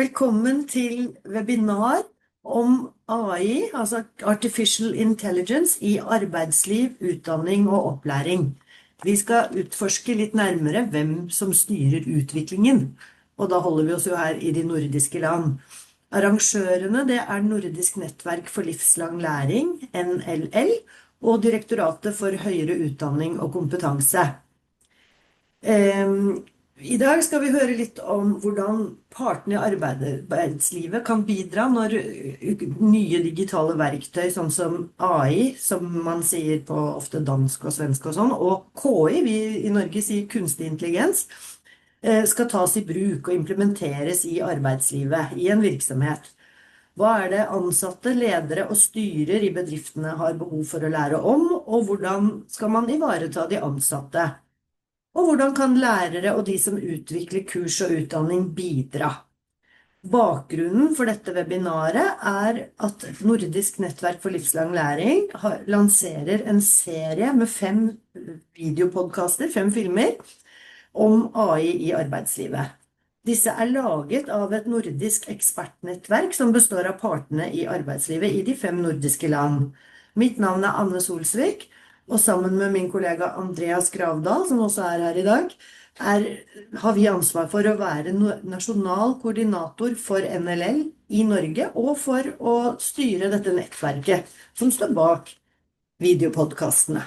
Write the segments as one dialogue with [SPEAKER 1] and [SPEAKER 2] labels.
[SPEAKER 1] Velkommen til webinar om AI, altså Artificial Intelligence i arbeidsliv, utdanning og opplæring. Vi skal utforske litt nærmere hvem som styrer utviklingen, og da holder vi oss jo her i de nordiske land. Arrangørene det er Nordisk nettverk for livslang læring, NLL, og Direktoratet for høyere utdanning og kompetanse. I dag skal vi høre litt om hvordan partene i arbeidslivet kan bidra når nye digitale verktøy, sånn som AI, som man sier på ofte dansk og svensk og sånn, og KI, vi i Norge sier kunstig intelligens, skal tas i bruk og implementeres i arbeidslivet, i en virksomhet. Hva er det ansatte, ledere og styrer i bedriftene har behov for å lære om, og hvordan skal man ivareta de ansatte? Og hvordan kan lærere og de som utvikler kurs og utdanning bidra? Bakgrunnen for dette webinaret er at Nordisk nettverk for livslang læring lanserer en serie med 5 videopodcaster, 5 filmer, om AI i arbeidslivet. Disse er laget av et nordisk ekspertnettverk som består av partene i arbeidslivet i de 5 nordiske land. Mitt navn er Anne Solsvik, og sammen med min kollega Andreas Gravdal, som også er her i dag, har vi ansvar for å være nasjonal koordinator for NLL i Norge, og for å styre dette nettverket som står bak videopodcastene.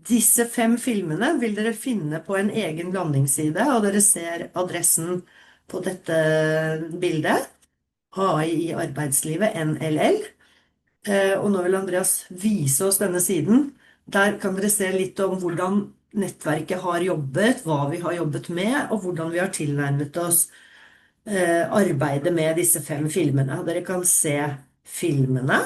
[SPEAKER 1] Disse 5 filmene vil dere finne på en egen landingsside, og dere ser adressen på dette bildet, AI i arbeidslivet, NLL. Og nå vil Andreas vise oss denne siden. Der kan dere se litt om hvordan nettverket har jobbet, hva vi har jobbet med, og hvordan vi har tilnærmet oss arbeidet med disse 5 filmene. Dere kan se filmene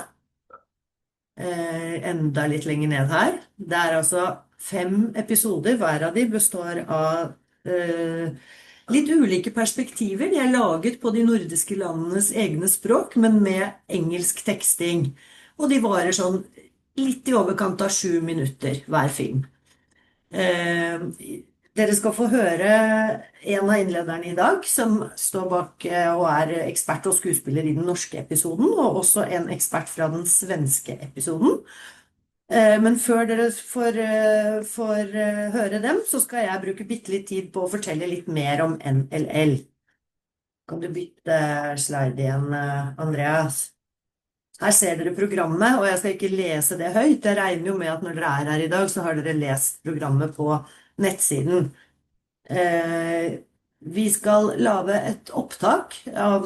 [SPEAKER 1] enda litt lenger ned her. Det er altså 5 episoder, hver av de består av litt ulike perspektiver. De er laget på de nordiske landenes egne språk, men med engelsk teksting. Og de varer sånn litt i overkant av 7 minutter hver film. Dere skal få høre en av innlederne i dag, som står bak og er ekspert og skuespiller i den norske episoden, og også en ekspert fra den svenske episoden. Men før dere får høre dem, så skal jeg bruke litt tid på å fortelle litt mer om NLL. Kan du bytte slide igjen, Andreas? Her ser dere programmet, og jeg skal ikke lese det høyt. Jeg regner jo med at når dere er her i dag, så har dere lest programmet på nettsiden. Vi skal lage et opptak av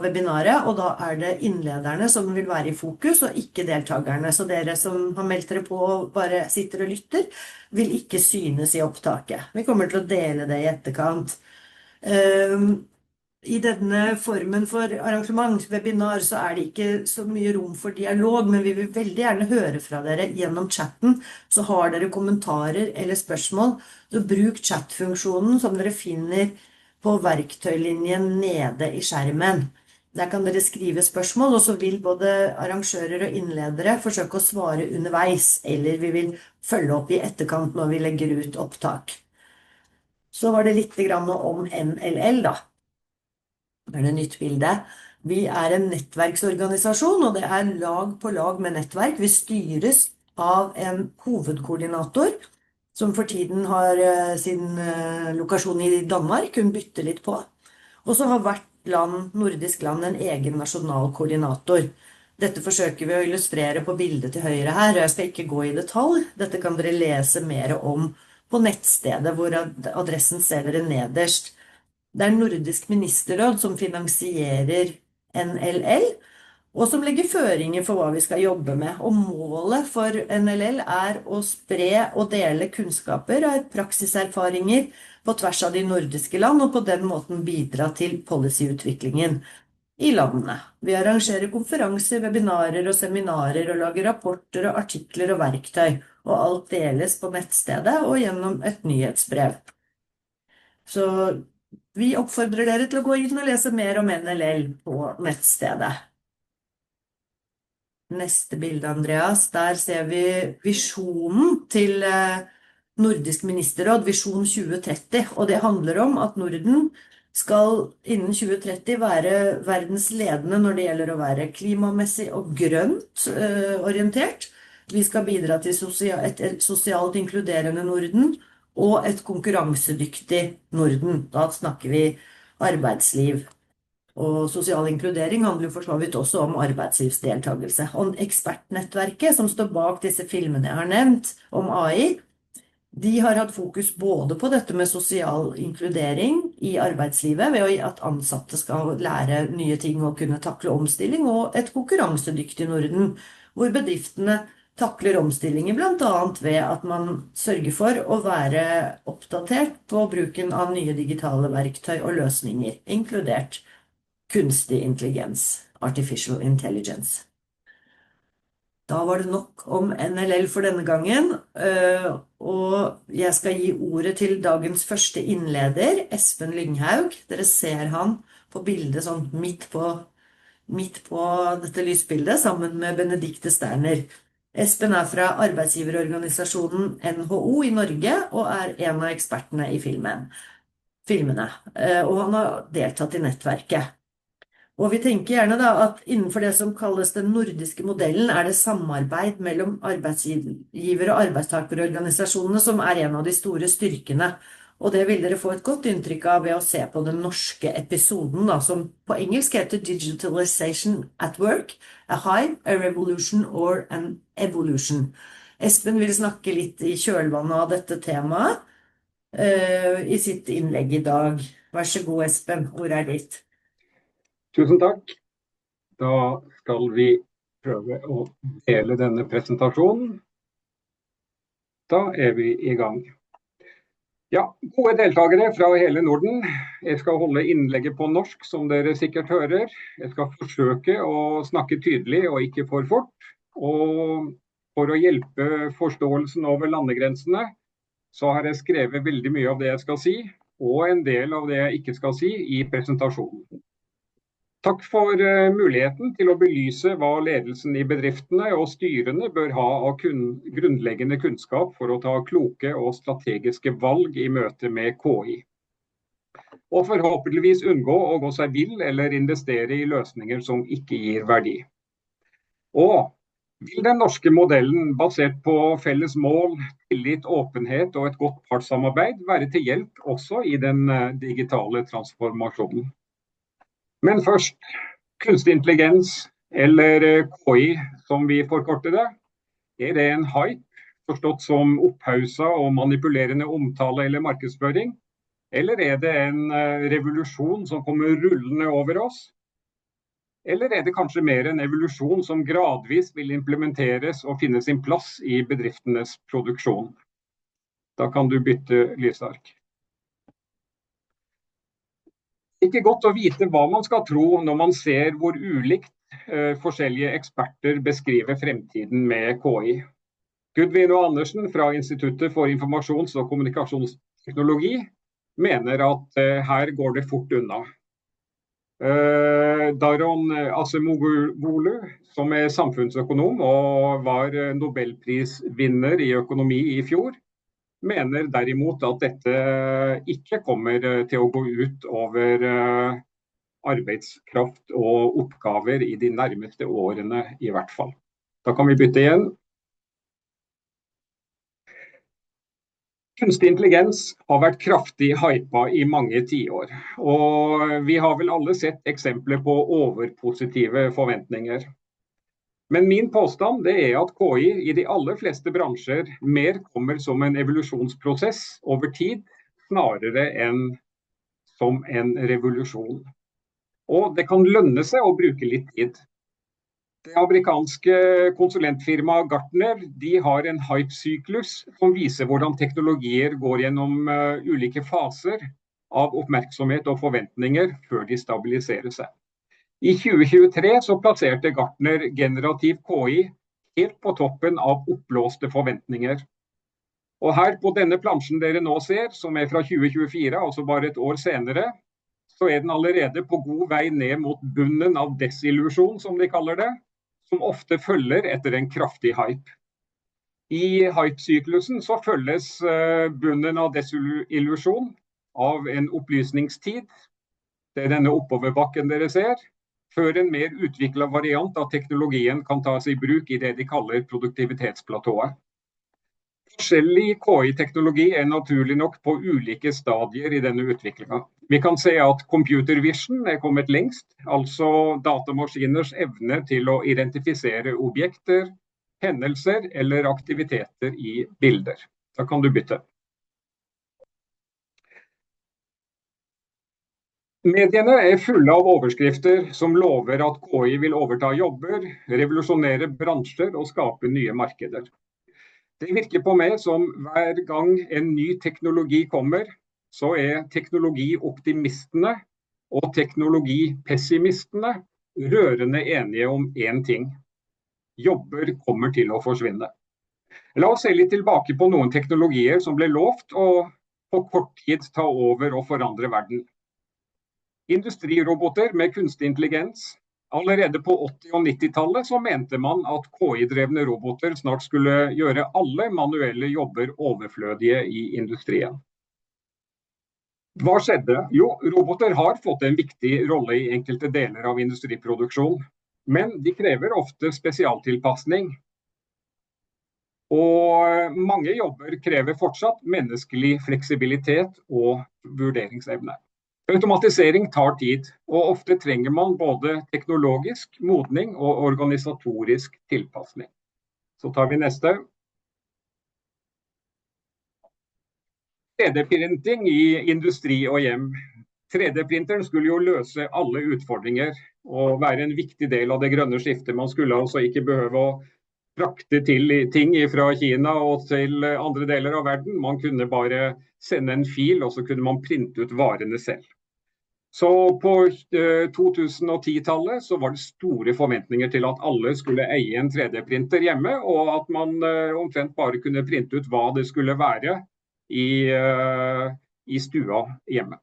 [SPEAKER 1] webinaret, og da er det innlederne som vil være i fokus, og ikke deltakerne. Så dere som har meldt dere på og bare sitter og lytter, vil ikke synes i opptaket. Vi kommer til å dele det i etterkant. I denne formen for arrangement, webinar, så er det ikke så mye rom for dialog, men vi vil veldig gjerne høre fra dere gjennom chatten. Så har dere kommentarer eller spørsmål, så bruk chatfunksjonen som dere finner på verktøylinjen nede i skjermen. Der kan dere skrive spørsmål, og så vil både arrangører og innledere forsøke å svare underveis, eller vi vil følge opp i etterkant når vi legger ut opptak. Så var det litt grann om NLL da. Det er et nytt bilde. Vi er en nettverksorganisasjon, og det er lag på lag med nettverk. Vi styres av en hovedkoordinator, som for tiden har sin lokasjon i Danmark. Hun bytter litt på. Og så har hvert nordisk land en egen nasjonal koordinator. Dette forsøker vi å illustrere på bildet til høyre her, og jeg skal ikke gå i detalj. Dette kan dere lese mer om på nettstedet, hvor adressen ser dere nederst. Det er Nordisk ministerråd som finansierer NLL, og som legger føringer for hva vi skal jobbe med. Og målet for NLL er å spre og dele kunnskaper av praksiserfaringer på tvers av de nordiske land, og på den måten bidra til policyutviklingen i landene. Vi arrangerer konferanser, webinarer og seminarer, og lager rapporter og artikler og verktøy, og alt deles på nettstedet og gjennom et nyhetsbrev. Så vi oppfordrer dere til å gå inn og lese mer om NLL på nettstedet. Neste bilde, Andreas. Der ser vi visjonen til Nordisk ministerråd, Visjon 2030, og det handler om at Norden skal innen 2030 være verdens ledende når det gjelder å være klimamessig og grønt orientert. Vi skal bidra til et sosialt inkluderende Norden og et konkurransedyktig Norden. Da snakker vi arbeidsliv. Og sosial inkludering handler jo for så vidt også om arbeidslivsdeltagelse. Og ekspertnettverket som står bak disse filmene jeg har nevnt om AI, de har hatt fokus både på dette med sosial inkludering i arbeidslivet, ved at ansatte skal lære nye ting og kunne takle omstilling, og et konkurransedyktig Norden, hvor bedriftene takler omstillinger blant annet ved at man sørger for å være oppdatert på bruken av nye digitale verktøy og løsninger, inkludert kunstig intelligens, artificial intelligence. Da var det nok om NLL for denne gangen, og jeg skal gi ordet til dagens første innleder, Espen Lynghaug. Dere ser han på bildet sånn midt på dette lysbildet, sammen med Benedikte Sterner. Espen er fra arbeidsgiverorganisasjonen NHO i Norge, og er en av ekspertene i filmene, og han har deltatt i nettverket. Og vi tenker gjerne da at innenfor det som kalles den nordiske modellen, er det samarbeid mellom arbeidsgiver- og arbeidstakerorganisasjonene som er en av de store styrkene. Og det vil dere få et godt inntrykk av ved å se på den norske episoden, da, som på engelsk heter Digitalization at Work, a Hive, a Revolution or an Evolution. Espen vil snakke litt i kjølvannet av dette temaet i sitt innlegg i dag. Vær så god, Espen, ordet er ditt.
[SPEAKER 2] Tusen takk. Da skal vi prøve å dele denne presentasjonen. Da er vi i gang. Ja, gode deltakere fra hele Norden. Jeg skal holde innlegget på norsk, som dere sikkert hører. Jeg skal forsøke å snakke tydelig og ikke for fort. Og for å hjelpe forståelsen over landegrensene, så har jeg skrevet veldig mye av det jeg skal si, og en del av det jeg ikke skal si i presentasjonen. Takk for muligheten til å belyse hva ledelsen i bedriftene og styrene bør ha av grunnleggende kunnskap for å ta kloke og strategiske valg i møte med KI. Og forhåpentligvis unngå å gå seg vill eller investere i løsninger som ikke gir verdi. Og vil den norske modellen basert på felles mål, tillit, åpenhet og et godt partssamarbeid være til hjelp også i den digitale transformasjonen? Men først, kunstig intelligens, eller KI som vi forkorter det, er det en hype, forstått som opphausa og manipulerende omtale eller markedsføring? Eller er det en revolusjon som kommer rullende over oss? Eller er det kanskje mer en evolusjon som gradvis vil implementeres og finne sin plass i bedriftenes produksjon? Da kan du bytte lysark. Ikke godt å vite hva man skal tro når man ser hvor ulikt forskjellige eksperter beskriver fremtiden med KI. Gudvin og Andersen fra Instituttet for informasjons- og kommunikasjonsteknologi mener at her går det fort unna. Daron Acemoglu, som er samfunnsøkonom og var nobelprisvinner i økonomi i fjor, mener derimot at dette ikke kommer til å gå ut over arbeidskraft og oppgaver i de nærmeste årene i hvert fall. Da kan vi bytte igjen. Kunstig intelligens har vært kraftig hypa i mange tiår, og vi har vel alle sett eksempler på overpositive forventninger. Men min påstand det er at KI i de aller fleste bransjer mer kommer som en evolusjonsprosess over tid, snarere enn som en revolusjon. Og det kan lønne seg å bruke litt tid. Det amerikanske konsulentfirmaet Gartner de har en hype-syklus som viser hvordan teknologier går gjennom ulike faser av oppmerksomhet og forventninger før de stabiliserer seg. I 2023 så plasserte Gartner generativ KI helt på toppen av oppblåste forventninger. Og her på denne plansjen dere nå ser, som er fra 2024, altså bare et år senere, så er den allerede på god vei ned mot bunnen av desillusjon, som de kaller det, som ofte følger etter en kraftig hype. I hype-syklusen så følges bunnen av desillusjon av en opplysningstid. Det er denne oppoverbakken dere ser, før en mer utviklet variant av teknologien kan tas i bruk i det de kaller produktivitetsplatået. Forskjellig KI-teknologi er naturlig nok på ulike stadier i denne utviklingen. Vi kan se at computer vision er kommet lengst, altså datamaskiners evne til å identifisere objekter, hendelser eller aktiviteter i bilder. Da kan du bytte. Mediene er fulle av overskrifter som lover at KI vil overta jobber, revolusjonere bransjer og skape nye markeder. Det virker på meg som hver gang en ny teknologi kommer, så er teknologioptimistene og teknologipessimistene rørende enige om én ting. Jobber kommer til å forsvinne. La oss se litt tilbake på noen teknologier som ble lovt å på kort tid ta over og forandre verden. Industriroboter med kunstig intelligens. Allerede på 80- og 90-tallet så mente man at KI-drevne roboter snart skulle gjøre alle manuelle jobber overflødige i industrien. Hva skjedde? Jo, roboter har fått en viktig rolle i enkelte deler av industriproduksjon, men de krever ofte spesialtilpasning. Og mange jobber krever fortsatt menneskelig fleksibilitet og vurderingsevne. Automatisering tar tid, og ofte trenger man både teknologisk modning og organisatorisk tilpasning. Så tar vi neste. 3D-printing i industri og hjem. 3D-printeren skulle jo løse alle utfordringer og være en viktig del av det grønne skiftet. Man skulle altså ikke behøve å frakte til ting fra Kina og til andre deler av verden. Man kunne bare sende en fil, og så kunne man printe ut varene selv. Så på 2010-tallet så var det store forventninger til at alle skulle eie en 3D-printer hjemme, og at man omtrent bare kunne printe ut hva det skulle være i stua hjemme.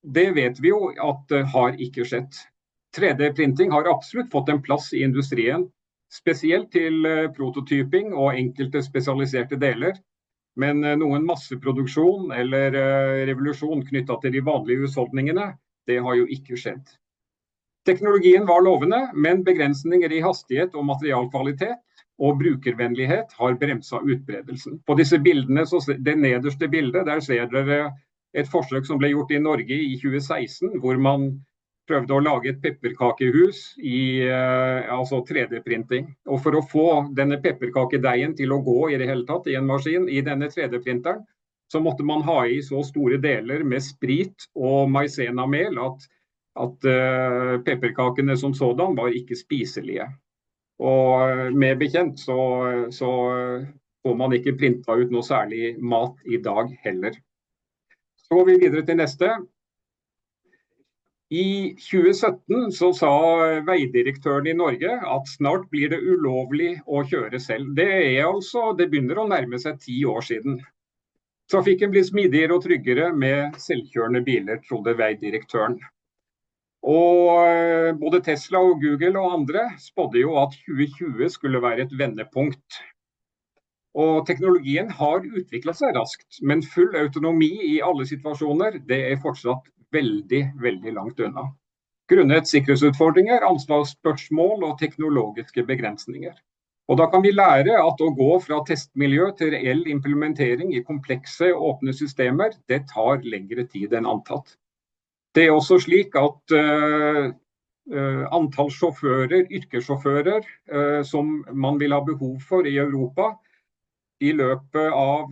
[SPEAKER 2] Det vet vi jo at har ikke skjedd. 3D-printing har absolutt fått en plass i industrien, spesielt til prototyping og enkelte spesialiserte deler. Men noen masseproduksjon eller revolusjon knyttet til de vanlige husholdningene, det har jo ikke skjedd. Teknologien var lovende, men begrensninger i hastighet og materialkvalitet og brukervennlighet har bremset utbredelsen. På disse bildene, det nederste bildet, der ser dere et forsøk som ble gjort i Norge i 2016, hvor man prøvde å lage et pepperkakehus i altså 3D-printing. Og for å få denne pepperkakedeigen til å gå i det hele tatt i en maskin i denne 3D-printeren, så måtte man ha i så store deler med sprit og maisenamel at pepperkakene som sådan var ikke spiselige. Og med bekjent så får man ikke printa ut noe særlig mat i dag heller. Så går vi videre til neste. I 2017 så sa veidirektøren i Norge at snart blir det ulovlig å kjøre selv. Det begynner å nærme seg 10 år siden. Trafikken blir smidigere og tryggere med selvkjørende biler, trodde veidirektøren. Og både Tesla og Google og andre spådde jo at 2020 skulle være et vendepunkt. Og teknologien har utviklet seg raskt, men full autonomi i alle situasjoner, det er fortsatt veldig, veldig langt unna. Grunnet sikkerhetsutfordringer, ansvarsspørsmål og teknologiske begrensninger. Og da kan vi lære at å gå fra testmiljø til reell implementering i komplekse og åpne systemer, det tar lengre tid enn antatt. Det er også slik at antall sjåfører, yrkessjåfører, som man vil ha behov for i Europa, i løpet av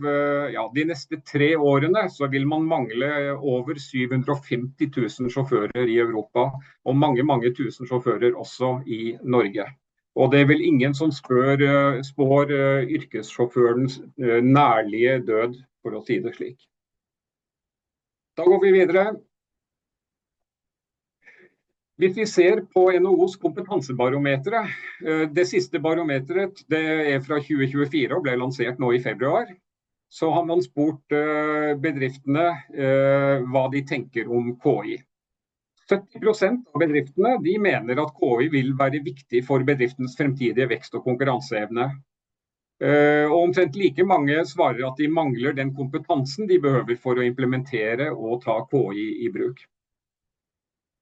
[SPEAKER 2] de neste 3 årene så vil man mangle over 750 000 sjåfører i Europa, og mange, mange tusen sjåfører også i Norge. Og det er vel ingen som spår yrkessjåførens nærlige død, for å si det slik. Da går vi videre. Hvis vi ser på NHOs kompetansebarometre, det siste barometret det er fra 2024 og ble lansert nå i februar, så har man spurt bedriftene hva de tenker om KI. 70% av bedriftene de mener at KI vil være viktig for bedriftens fremtidige vekst og konkurranseevne. Og omtrent like mange svarer at de mangler den kompetansen de behøver for å implementere og ta KI i bruk.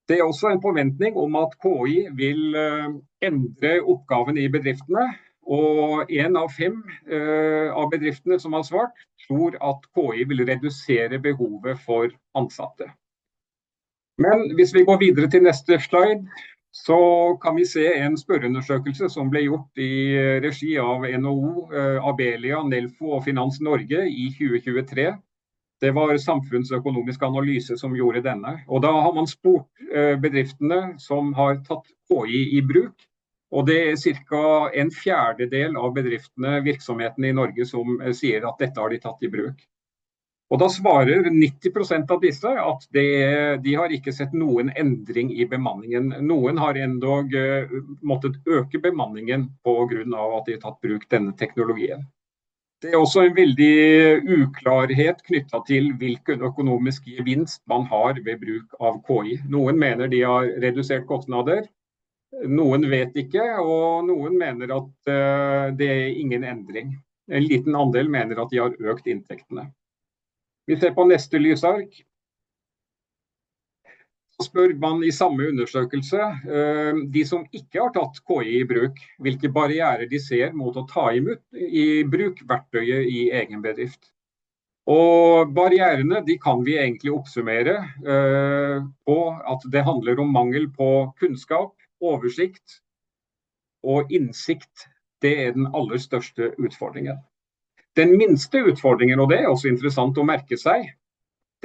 [SPEAKER 2] Det er også en forventning om at KI vil endre oppgavene i bedriftene, og 1 av 5 av bedriftene som har svart, tror at KI vil redusere behovet for ansatte. Men hvis vi går videre til neste slide, så kan vi se en spørreundersøkelse som ble gjort i regi av NHO, Abelia, Nelfo og Finans Norge i 2023. Det var Samfunnsøkonomisk Analyse som gjorde denne. Og da har man spurt bedriftene som har tatt KI i bruk, og det er ca. 1/4 av bedriftene, virksomhetene i Norge, som sier at dette har de tatt i bruk. Og da svarer 90% av disse at de har ikke sett noen endring i bemanningen. Noen har endog måttet øke bemanningen på grunn av at de har tatt bruk denne teknologien. Det er også en veldig uklarhet knyttet til hvilken økonomisk gevinst man har ved bruk av KI. Noen mener de har redusert kostnader, noen vet ikke, og noen mener at det er ingen endring. En liten andel mener at de har økt inntektene. Vi ser på neste lysark. Så spør man i samme undersøkelse de som ikke har tatt KI i bruk, hvilke barrierer de ser mot å ta i bruk verktøyet i egen bedrift. Og barrierene de kan vi egentlig oppsummere på at det handler om mangel på kunnskap, oversikt og innsikt. Det er den aller største utfordringen. Den minste utfordringen, og det er også interessant å merke seg,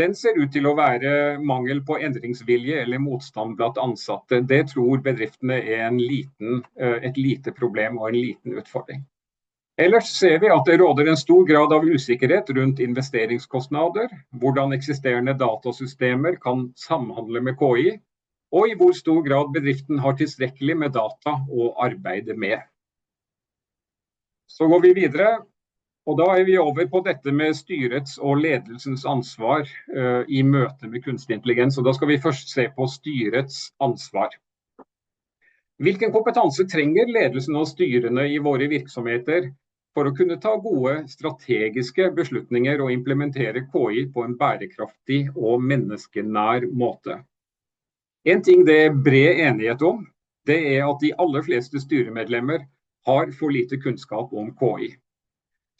[SPEAKER 2] den ser ut til å være mangel på endringsvilje eller motstand blant ansatte. Det tror bedriftene er et lite problem og en liten utfordring. Ellers ser vi at det råder en stor grad av usikkerhet rundt investeringskostnader, hvordan eksisterende datasystemer kan samhandle med KI, og i hvor stor grad bedriften har tilstrekkelig med data å arbeide med. Så går vi videre. Og da er vi over på dette med styrets og ledelsens ansvar i møte med kunstig intelligens. Og da skal vi først se på styrets ansvar. Hvilken kompetanse trenger ledelsen og styrene i våre virksomheter for å kunne ta gode strategiske beslutninger og implementere KI på en bærekraftig og menneskenær måte? En ting det er bred enighet om, det er at de aller fleste styremedlemmer har for lite kunnskap om KI.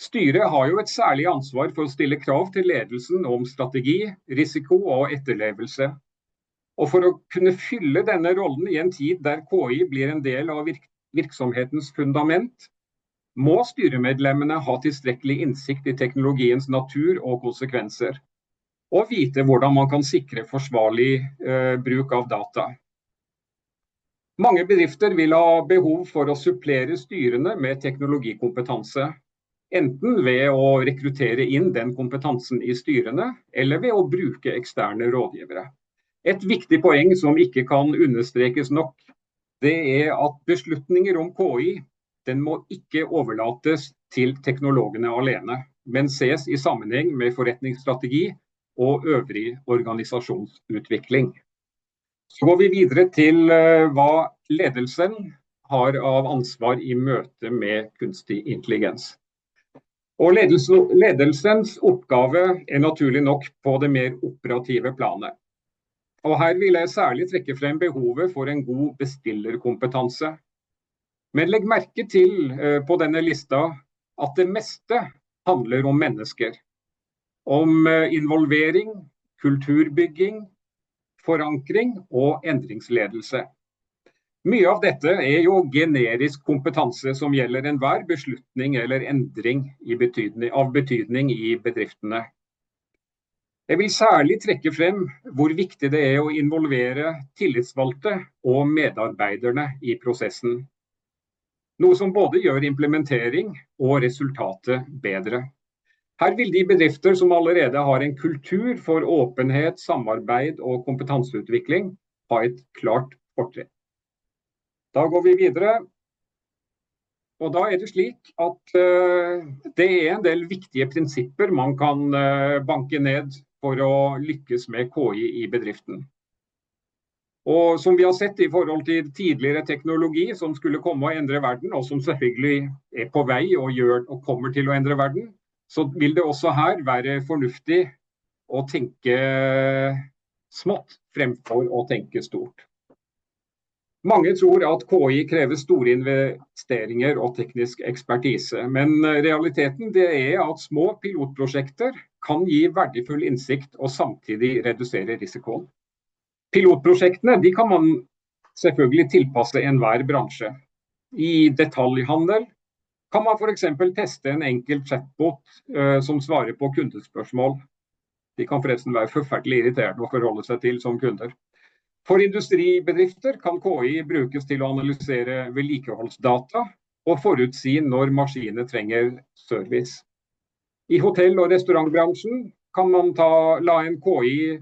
[SPEAKER 2] Styret har jo et særlig ansvar for å stille krav til ledelsen om strategi, risiko og etterlevelse. Og for å kunne fylle denne rollen i en tid der KI blir en del av virksomhetens fundament, må styremedlemmene ha tilstrekkelig innsikt i teknologiens natur og konsekvenser, og vite hvordan man kan sikre forsvarlig bruk av data. Mange bedrifter vil ha behov for å supplere styrene med teknologikompetanse, enten ved å rekruttere inn den kompetansen i styrene, eller ved å bruke eksterne rådgivere. Et viktig poeng som ikke kan understrekes nok, det er at beslutninger om KI, den må ikke overlates til teknologene alene, men ses i sammenheng med forretningsstrategi og øvrig organisasjonsutvikling. Så går vi videre til hva ledelsen har av ansvar i møte med kunstig intelligens. Og ledelsens oppgave er naturlig nok på det mer operative planet. Og her vil jeg særlig trekke frem behovet for en god bestillerkompetanse. Men legg merke til på denne lista at det meste handler om mennesker. Om involvering, kulturbygging, forankring og endringsledelse. Mye av dette er jo generisk kompetanse som gjelder enhver beslutning eller endring av betydning i bedriftene. Jeg vil særlig trekke frem hvor viktig det er å involvere tillitsvalgte og medarbeiderne i prosessen. Noe som både gjør implementering og resultatet bedre. Her vil de bedrifter som allerede har en kultur for åpenhet, samarbeid og kompetanseutvikling ha et klart fortrinn. Da går vi videre, og da er det slik at det er en del viktige prinsipper man kan banke ned for å lykkes med KI i bedriften. Og som vi har sett i forhold til tidligere teknologi som skulle komme og endre verden, og som selvfølgelig er på vei og kommer til å endre verden, så vil det også her være fornuftig å tenke smått fremfor å tenke stort. Mange tror at KI krever store investeringer og teknisk ekspertise, men realiteten det er at små pilotprosjekter kan gi verdifull innsikt og samtidig redusere risikoen. Pilotprosjektene de kan man selvfølgelig tilpasse enhver bransje. I detaljhandel kan man for eksempel teste en enkel chatbot som svarer på kundespørsmål. De kan forresten være forferdelig irriterende å forholde seg til som kunder. For industribedrifter kan KI brukes til å analysere vedlikeholdsdata og forutsi når maskinene trenger service. I hotell- og restaurantbransjen kan man la en KI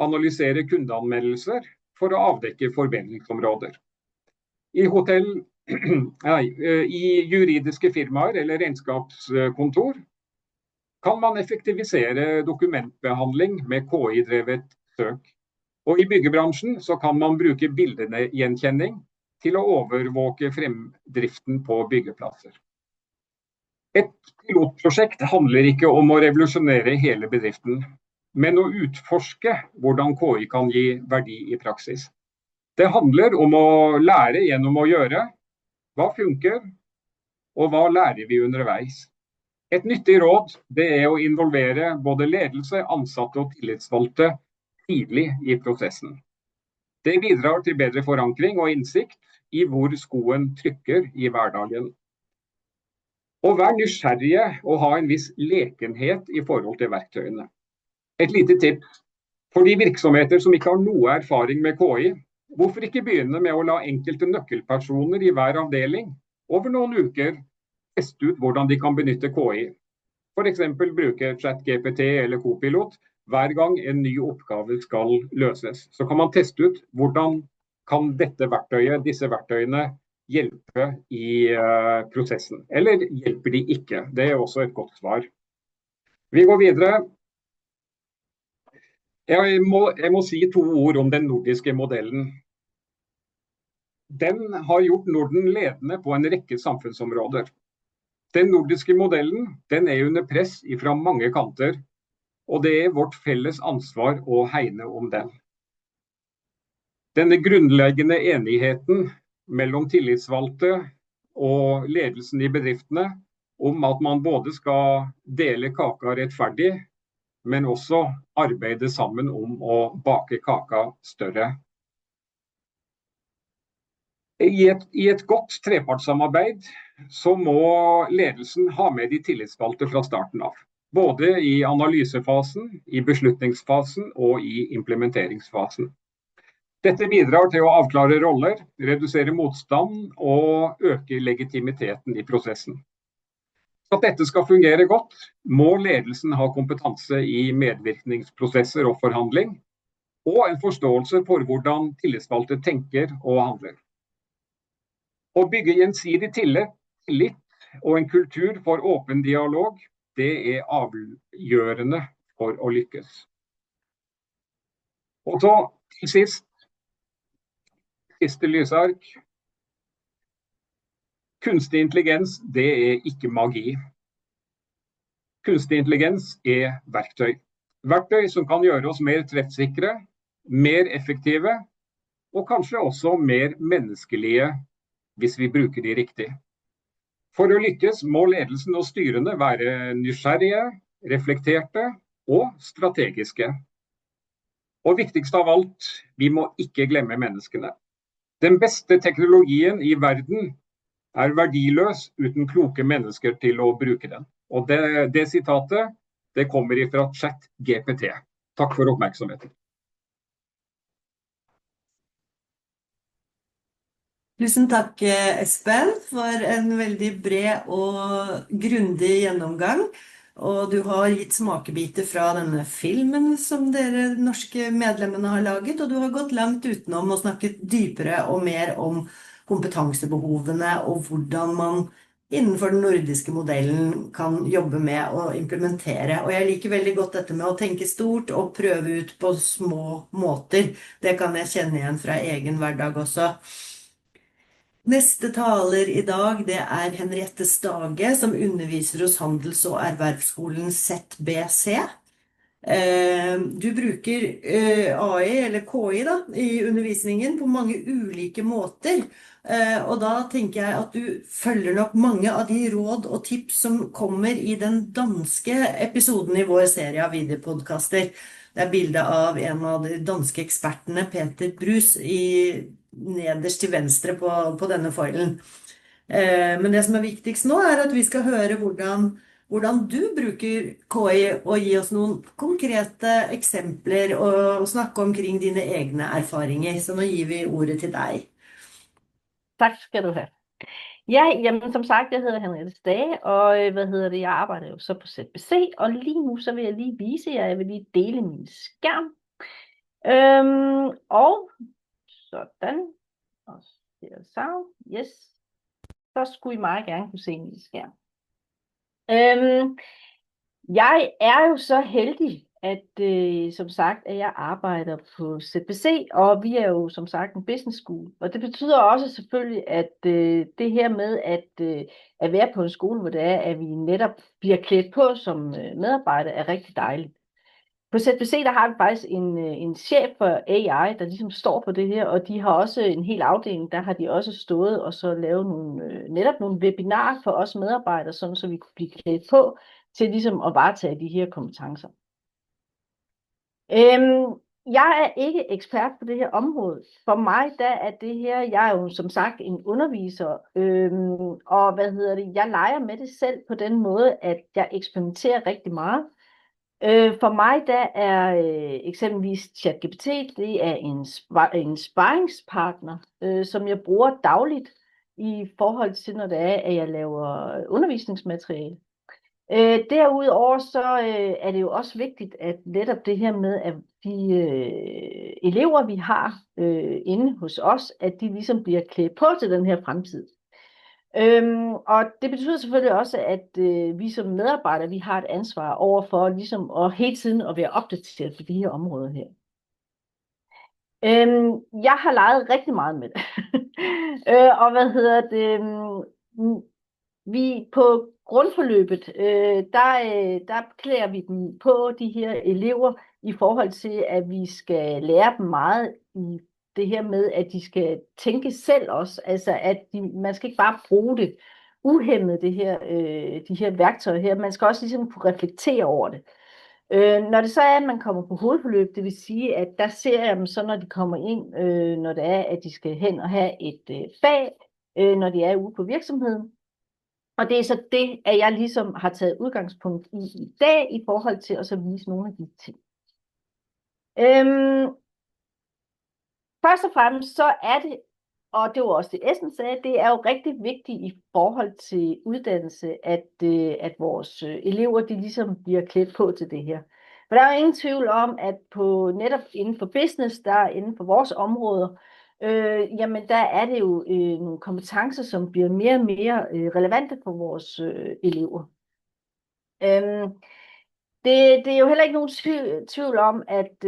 [SPEAKER 2] analysere kundeanmeldelser for å avdekke forbedringsområder. I juridiske firmaer eller regnskapskontor kan man effektivisere dokumentbehandling med KI-drevet søk. Og i byggebransjen så kan man bruke bildegjenkjenning til å overvåke fremdriften på byggeplasser. Et pilotprosjekt handler ikke om å revolusjonere hele bedriften, men å utforske hvordan KI kan gi verdi i praksis. Det handler om å lære gjennom å gjøre. Hva funker, og hva lærer vi underveis? Et nyttig råd det er å involvere både ledelse, ansatte og tillitsvalgte tidlig i prosessen. Det bidrar til bedre forankring og innsikt i hvor skoen trykker i hverdagen. Og vær nysgjerrige og ha en viss lekenhet i forhold til verktøyene. Et lite tips for de virksomheter som ikke har noe erfaring med KI, hvorfor ikke begynne med å la enkelte nøkkelpersoner i hver avdeling over noen uker teste ut hvordan de kan benytte KI. For eksempel bruke ChatGPT eller Copilot hver gang en ny oppgave skal løses. Så kan man teste ut hvordan kan disse verktøyene hjelpe i prosessen. Eller hjelper de ikke? Det er også et godt svar. Vi går videre. Jeg må si 2 ord om den nordiske modellen. Den har gjort Norden ledende på en rekke samfunnsområder. Den nordiske modellen den er under press fra mange kanter, og det er vårt felles ansvar å hegne om den. Denne grunnleggende enigheten mellom tillitsvalgte og ledelsen i bedriftene om at man både skal dele kaka rettferdig, men også arbeide sammen om å bake kaka større. I et godt trepartssamarbeid så må ledelsen ha med de tillitsvalgte fra starten av. Både i analysefasen, i beslutningsfasen og i implementeringsfasen. Dette bidrar til å avklare roller, redusere motstand og øke legitimiteten i prosessen. For at dette skal fungere godt, må ledelsen ha kompetanse i medvirkningsprosesser og forhandling, og en forståelse for hvordan tillitsvalgte tenker og handler. Å bygge gjensidig tillit og en kultur for åpen dialog, det er avgjørende for å lykkes. Og så til siste lysark. Kunstig intelligens, det er ikke magi. Kunstig intelligens er verktøy. Verktøy som kan gjøre oss mer treffsikre, mer effektive, og kanskje også mer menneskelige hvis vi bruker de riktig. For å lykkes må ledelsen og styrene være nysgjerrige, reflekterte og strategiske. Og viktigst av alt, vi må ikke glemme menneskene. Den beste teknologien i verden er verdiløs uten kloke mennesker til å bruke den. Og det sitatet, det kommer fra ChatGPT. Takk for oppmerksomheten.
[SPEAKER 1] Tusen takk, Espen, for en veldig bred og grundig gjennomgang. Og du har gitt smakebiter fra denne filmen som dere norske medlemmene har laget, og du har gått langt utenom og snakket dypere og mer om kompetansebehovene og hvordan man innenfor den nordiske modellen kan jobbe med å implementere. Og jeg liker veldig godt dette med å tenke stort og prøve ut på små måter. Det kan jeg kjenne igjen fra egen hverdag også. Neste taler i dag, det er Henriette Stage, som underviser hos Handels- og Erhvervsskolen ZBC. Du bruker AI, eller KI da, i undervisningen på mange ulike måter. Og da tenker jeg at du følger nok mange av de råd og tips som kommer i den danske episoden i vår serie av videopodcaster. Det er bilde av en av de danske ekspertene, Peter Brus, nederst til venstre på denne foilen. Men det som er viktigst nå, er at vi skal høre hvordan du bruker KI, og gi oss noen konkrete eksempler og snakke omkring dine egne erfaringer. Så nå gir vi ordet til deg.
[SPEAKER 3] Tak skal du have. Ja, jamen som sagt, jeg hedder Henriette Stage, og jeg arbejder jo så på ZBC, og lige nu så vil jeg lige vise jer, jeg vil lige dele min skærm. Og sådan, og så, yes, så skulle I meget gerne kunne se min skærm. Jeg er jo så heldig, at som sagt, at jeg arbejder på ZBC, og vi er jo som sagt en business school. Og det betyder også selvfølgelig, at det her med at være på en skole, hvor det er, at vi netop bliver klædt på som medarbejder, er rigtig dejligt. På ZBC, der har vi faktisk en chef for AI, der ligesom står for det her, og de har også en hel afdeling, der har de også stået og så lavet netop nogle webinarer for os medarbejdere, sådan så vi kunne blive klædt på til ligesom at varetage de her kompetencer. Jeg er ikke ekspert på det her område. For mig, der er det her, jeg er jo som sagt en underviser, og jeg leger med det selv på den måde, at jeg eksperimenterer rigtig meget. For mig, der er eksempelvis ChatGPT, det er en sparringspartner, som jeg bruger dagligt i forhold til, når det er, at jeg laver undervisningsmateriale. Derudover så er det jo også vigtigt, at netop det her med, at de elever, vi har inde hos os, at de ligesom bliver klædt på til den her fremtid. Og det betyder selvfølgelig også, at vi som medarbejdere, vi har et ansvar over for ligesom at hele tiden at være opdateret på de her områder her. Jeg har leget rigtig meget med det. Og vi på grundforløbet, der klæder vi dem på, de her elever, i forhold til, at vi skal lære dem meget i det her med, at de skal tænke selv også. Altså, at man skal ikke bare bruge det uhæmmet, de her værktøjer her. Man skal også ligesom kunne reflektere over det. Når det så er, at man kommer på hovedforløb, det vil sige, at der ser jeg dem så, når de kommer ind, når det er, at de skal hen og have et fag, når de er ude på virksomheden. Og det er så det, at jeg ligesom har taget udgangspunkt i dag, i forhold til at så vise nogle af de ting. Først og fremmest så er det, og det var også det Essen sagde, det er jo rigtig vigtigt i forhold til uddannelse, at vores elever, de ligesom bliver klædt på til det her. For der er jo ingen tvivl om, at netop inden for business, der inden for vores områder, jamen der er det jo nogle kompetencer, som bliver mere og mere relevante for vores elever. Det er jo heller ikke nogen tvivl om, at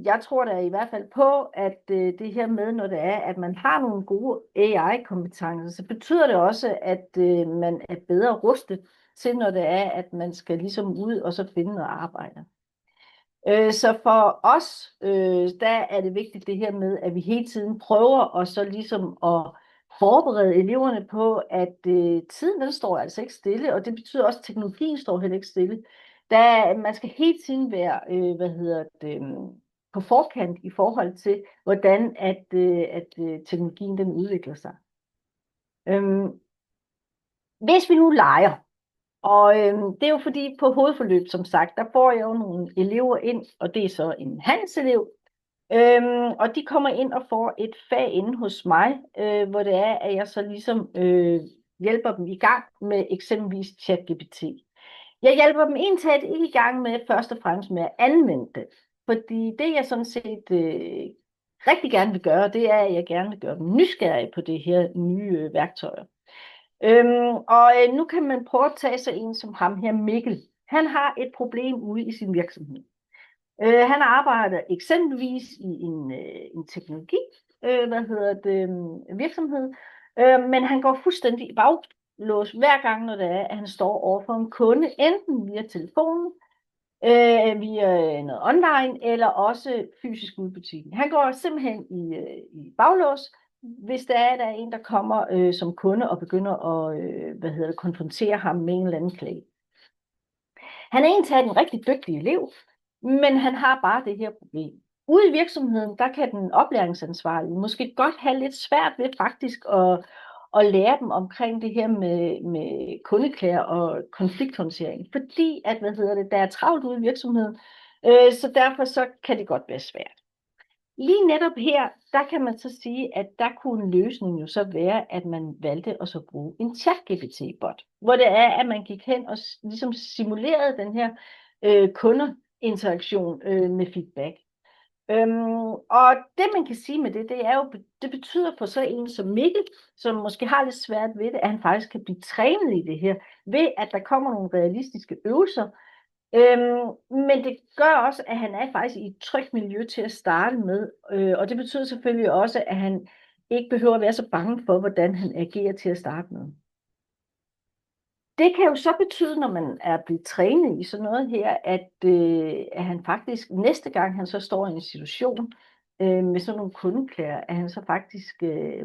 [SPEAKER 3] jeg tror da i hvert fald på, at det her med, når det er, at man har nogle gode AI-kompetencer, så betyder det også, at man er bedre rustet til, når det er, at man skal ligesom ud og så finde noget arbejde. Så for os, der er det vigtigt det her med, at vi hele tiden prøver at så ligesom at forberede eleverne på, at tiden den står altså ikke stille, og det betyder også, at teknologien står heller ikke stille. Man skal hele tiden være på forkant i forhold til, hvordan at teknologien den udvikler sig. Hvis vi nu leger, og det er jo fordi på hovedforløb, som sagt, der får jeg jo nogle elever ind, og det er så en handelselev, og de kommer ind og får et fag inde hos mig, hvor det er, at jeg så ligesom hjælper dem i gang med eksempelvis ChatGPT. Jeg hjælper dem egentlig ikke i gang med først og fremmest med at anvende det, fordi det jeg sådan set rigtig gerne vil gøre, det er, at jeg gerne vil gøre dem nysgerrige på det her nye værktøjer. Nu kan man prøve at tage sig en som ham her, Mikkel. Han har et problem ude i sin virksomhed. Han arbejder eksempelvis i en teknologi, virksomhed, men han går fuldstændig i baglås hver gang, når det er, at han står over for en kunde, enten via telefonen, via noget online, eller også fysisk ude i butikken. Han går simpelthen i baglås, hvis der er en, der kommer som kunde og begynder at konfrontere ham med en eller anden klage. Han er egentlig en rigtig dygtig elev, men han har bare det her problem. Ude i virksomheden, der kan den oplæringsansvarlige måske godt have lidt svært ved faktisk at lære dem omkring det her med kundeklager og konflikthåndtering, fordi at, der er travlt ude i virksomheden, så derfor så kan det godt være svært. Lige netop her, der kan man så sige, at der kunne løsningen jo så være, at man valgte at så bruge en ChatGPT-bot, hvor det er, at man gik hen og ligesom simulerede den her kundeinteraktion med feedback. Og det man kan sige med det er jo, det betyder for så en som Mikkel, som måske har lidt svært ved det, at han faktisk kan blive trænet i det her, ved at der kommer nogle realistiske øvelser. Men det gør også, at han er faktisk i et trygt miljø til at starte med, og det betyder selvfølgelig også, at han ikke behøver at være så bange for, hvordan han agerer til at starte med. Det kan jo så betyde, når man er blevet trænet i sådan noget her, at han faktisk næste gang han så står i en situation med sådan nogle kundeklager, at han så faktisk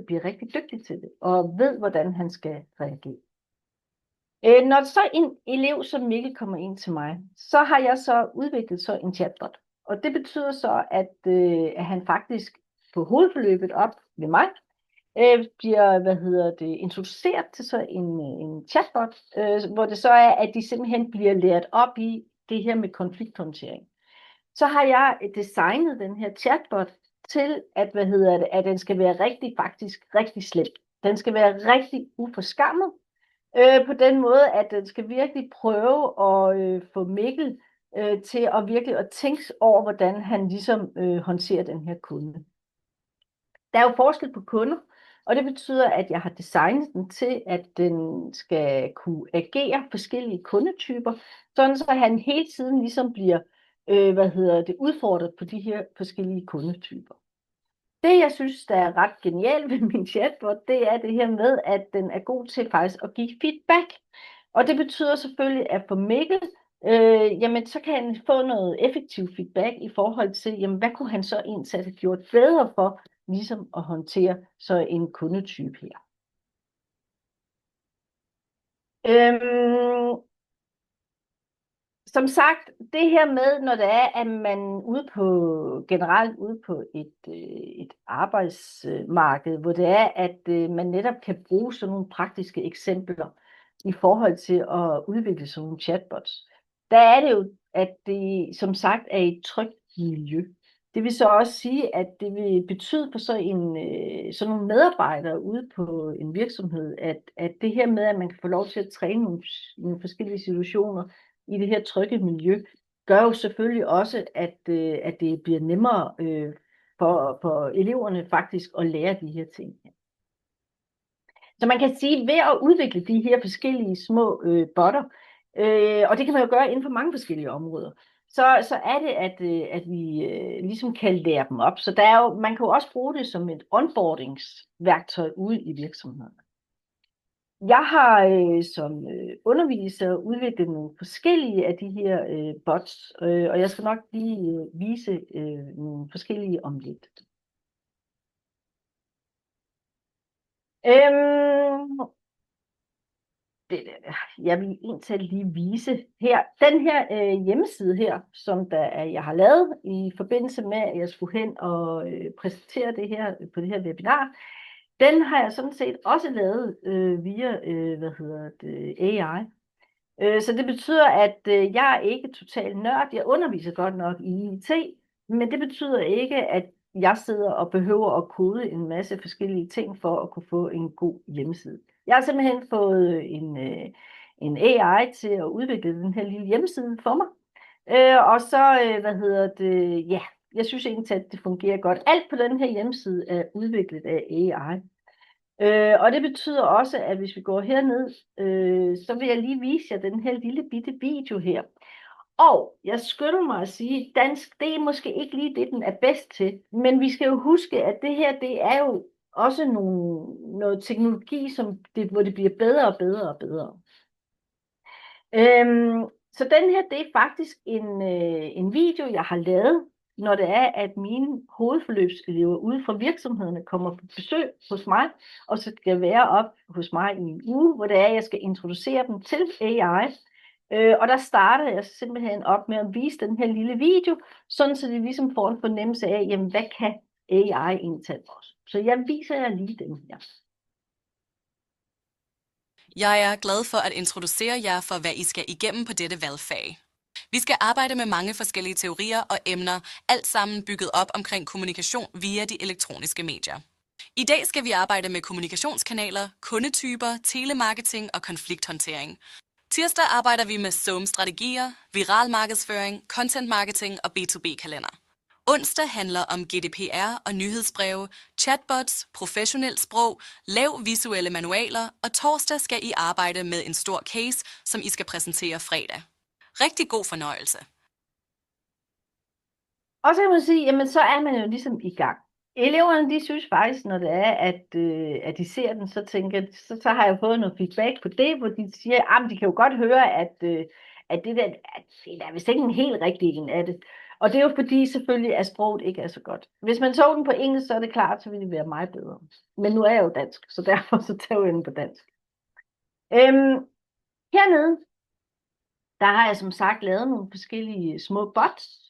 [SPEAKER 3] bliver rigtig dygtig til det og ved, hvordan han skal reagere. Når så en elev som Mikkel kommer ind til mig, så har jeg så udviklet så en chatbot. Og det betyder så, at han faktisk på hovedforløbet op ved mig, bliver introduceret til så en chatbot, hvor det så er, at de simpelthen bliver lært op i det her med konflikthåndtering. Så har jeg designet den her chatbot til, at den skal være rigtig slem. Den skal være rigtig uforskammet, på den måde, at den skal virkelig prøve at få Mikkel til at virkelig at tænke over, hvordan han ligesom håndterer den her kunde. Der er jo forskel på kunder, og det betyder, at jeg har designet den til, at den skal kunne agere forskellige kundetyper, sådan så han hele tiden ligesom bliver udfordret på de her forskellige kundetyper. Det, jeg synes, der er ret genialt ved min chatbot, det er det her med, at den er god til faktisk at give feedback. Og det betyder selvfølgelig, at for Mikkel, jamen så kan han få noget effektiv feedback i forhold til, jamen hvad kunne han så egentlig have gjort bedre for, ligesom at håndtere så en kundetype her. Som sagt, det her med, når det er, at man generelt ude på et arbejdsmarked, hvor det er, at man netop kan bruge sådan nogle praktiske eksempler i forhold til at udvikle sådan nogle chatbots, der er det jo, at det som sagt er et trygt miljø. Det vil så også sige, at det vil betyde for sådan nogle medarbejdere ude på en virksomhed, at det her med, at man kan få lov til at træne nogle forskellige situationer i det her trygge miljø, gør jo selvfølgelig også, at det bliver nemmere for eleverne faktisk at lære de her ting. Så man kan sige, ved at udvikle de her forskellige små botter, og det kan man jo gøre inden for mange forskellige områder, så er det, at vi ligesom kan lære dem op. Så der er jo, man kan jo også bruge det som et onboardingsværktøj ude i virksomheden. Jeg har som underviser udviklet nogle forskellige af de her bots, og jeg skal nok lige vise nogle forskellige om lidt. Jeg vil egentlig lige vise her. Den her hjemmeside her, som jeg har lavet i forbindelse med, at jeg skulle hen og præsentere det her på det her webinar, den har jeg sådan set også lavet via AI. Så det betyder, at jeg er ikke total nørd. Jeg underviser godt nok i IT, men det betyder ikke, at jeg sidder og behøver at kode en masse forskellige ting for at kunne få en god hjemmeside. Jeg har simpelthen fået en AI til at udvikle den her lille hjemmeside for mig. Og så, jeg synes egentlig, at det fungerer godt. Alt på den her hjemmeside er udviklet af AI. Og det betyder også, at hvis vi går herned, så vil jeg lige vise jer den her lille bitte video her. Og jeg skynder mig at sige, dansk, det er måske ikke lige det, den er bedst til. Men vi skal jo huske, at det her, det er jo også noget teknologi, hvor det bliver bedre og bedre og bedre. Så den her, det er faktisk en video, jeg har lavet, når det er, at mine hovedforløbselever ude fra virksomhederne kommer på besøg hos mig, og så skal være op hos mig i en uge, hvor det er, jeg skal introducere dem til AI. Og der starter jeg simpelthen op med at vise den her lille video, sådan så de ligesom får en fornemmelse af, jamen, hvad kan AI indtage os. Så jeg viser jer lige den her.
[SPEAKER 4] Jeg er glad for at introducere jer for, hvad I skal igennem på dette valgfag. Vi skal arbejde med mange forskellige teorier og emner, alt sammen bygget op omkring kommunikation via de elektroniske medier. I dag skal vi arbejde med kommunikationskanaler, kundetyper, telemarketing og konflikthåndtering. Tirsdag arbejder vi med SOAM-strategier, viral markedsføring, content marketing og B2B-kalender. Onsdag handler om GDPR og nyhedsbreve, chatbots, professionelt sprog, lav visuelle manualer, og torsdag skal I arbejde med en stor case, som I skal præsentere fredag. Rigtig god fornøjelse.
[SPEAKER 3] Og så kan man sige, jamen så er man jo ligesom i gang. Eleverne, de synes faktisk, når det er, at de ser den, så tænker så har jeg fået noget feedback på det, hvor de siger, at de kan jo godt høre, at det der er vist ikke en helt rigtig en af det. Og det er jo fordi selvfølgelig, at sproget ikke er så godt. Hvis man så den på engelsk, så er det klart, så ville det være meget bedre. Men nu er jeg jo dansk, så derfor så tager jeg den på dansk. Hernede, der har jeg som sagt lavet nogle forskellige små bots.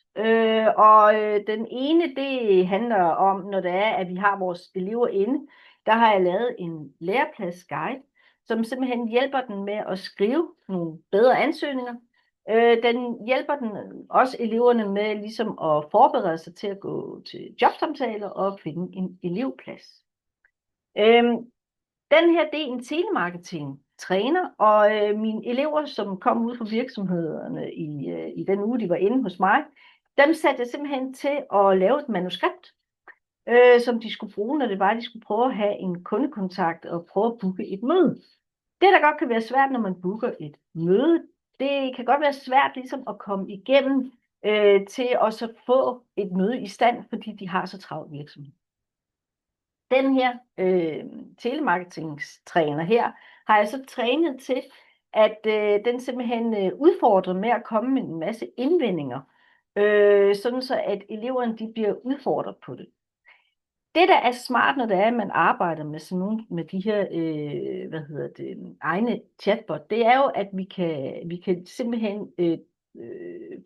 [SPEAKER 3] Den ene, det handler om, når det er, at vi har vores elever inde. Der har jeg lavet en lærepladsguide, som simpelthen hjælper den med at skrive nogle bedre ansøgninger. Den hjælper den også eleverne med ligesom at forberede sig til at gå til jobsamtaler og finde en elevplads. Den her, det er en telemarketing-træner, og mine elever, som kom ud fra virksomhederne i den uge, de var inde hos mig, dem satte jeg simpelthen til at lave et manuskript, som de skulle bruge, når det var, de skulle prøve at have en kundekontakt og prøve at booke et møde. Det, der godt kan være svært, når man booker et møde, det kan godt være svært ligesom at komme igennem til at så få et møde i stand, fordi de har så travlt virksomhed. Den her telemarketingstræner her, har jeg så trænet til, at den simpelthen udfordrer med at komme med en masse indvendinger, sådan så at eleverne de bliver udfordret på det. Det, der er smart, når det er, at man arbejder med sådan nogle, med de her egne chatbot, det er jo, at vi kan simpelthen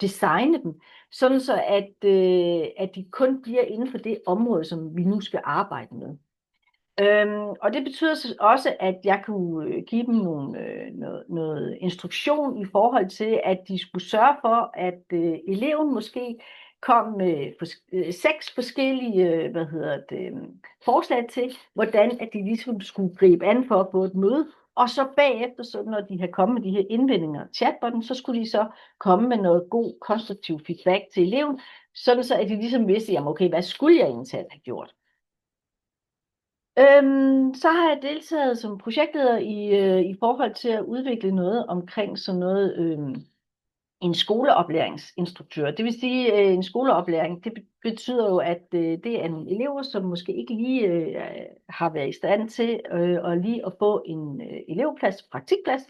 [SPEAKER 3] designe dem, sådan så at de kun bliver inden for det område, som vi nu skal arbejde med. Og det betyder også, at jeg kunne give dem noget instruktion i forhold til, at de skulle sørge for, at eleven måske kom med 6 forskellige forslag til, hvordan at de ligesom skulle gribe an for at få et møde. Og så bagefter, så når de har kommet med de her indvendinger af chatbotten, så skulle de så komme med noget god, konstruktiv feedback til eleven, sådan så at de ligesom vidste, jamen okay, hvad skulle jeg egentlig have gjort? Så har jeg deltaget som projektleder i forhold til at udvikle noget omkring sådan noget, en skoleoplæringsinstruktør. Det vil sige, en skoleoplæring, det betyder jo, at det er nogle elever, som måske ikke lige har været i stand til lige at få en elevplads, praktikplads.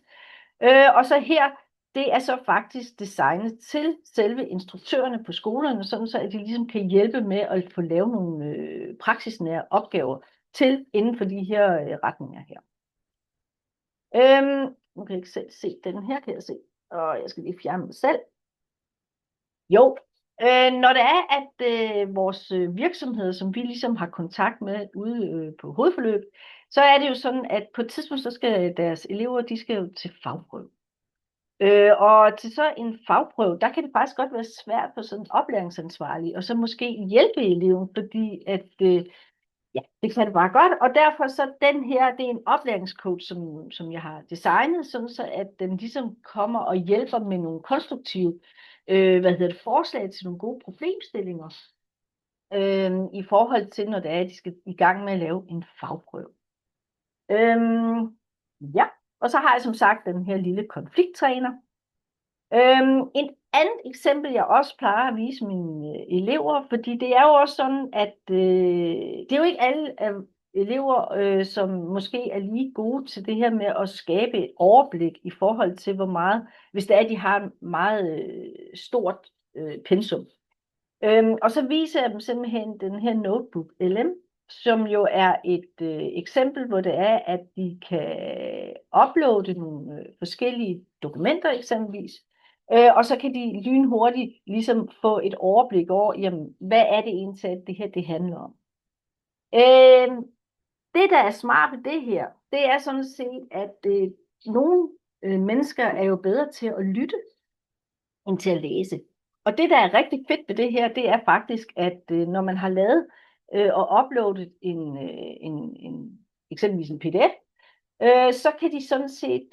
[SPEAKER 3] Og så her, det er så faktisk designet til selve instruktørerne på skolerne, sådan så at de ligesom kan hjælpe med at få lavet nogle praksisnære opgaver til inden for de her retninger her. Nu kan jeg ikke selv se den her, kan jeg se. Og jeg skal lige fjerne mig selv. Jo, når det er, at vores virksomheder, som vi ligesom har kontakt med ude på hovedforløb, så er det jo sådan, at på et tidspunkt, så skal deres elever, de skal jo til fagprøve. Og til så en fagprøve, der kan det faktisk godt være svært for sådan en oplæringsansvarlig, og så måske hjælpe eleven, fordi at ja, det kan det bare godt, og derfor så den her, det er en oplæringscoach, som jeg har designet, sådan så at den ligesom kommer og hjælper med nogle konstruktive forslag til nogle gode problemstillinger i forhold til, når det er, at de skal i gang med at lave en fagprøve. Ja, og så har jeg som sagt den her lille konflikttræner. Et andet eksempel, jeg også plejer at vise mine elever, fordi det er jo også sådan, at det er jo ikke alle elever, som måske er lige gode til det her med at skabe et overblik i forhold til, hvor meget, hvis det er, at de har et meget stort pensum. Og så viser jeg dem simpelthen den her Notebook LM, som jo er et eksempel, hvor det er, at de kan uploade nogle forskellige dokumenter eksempelvis, og så kan de lynhurtigt ligesom få et overblik over, jamen, hvad er det egentlig, at det her det handler om. Det, der er smart ved det her, det er sådan set, at nogle mennesker er jo bedre til at lytte, end til at læse. Og det, der er rigtig fedt ved det her, det er faktisk, at når man har lavet og uploadet eksempelvis en pdf, så kan de sådan set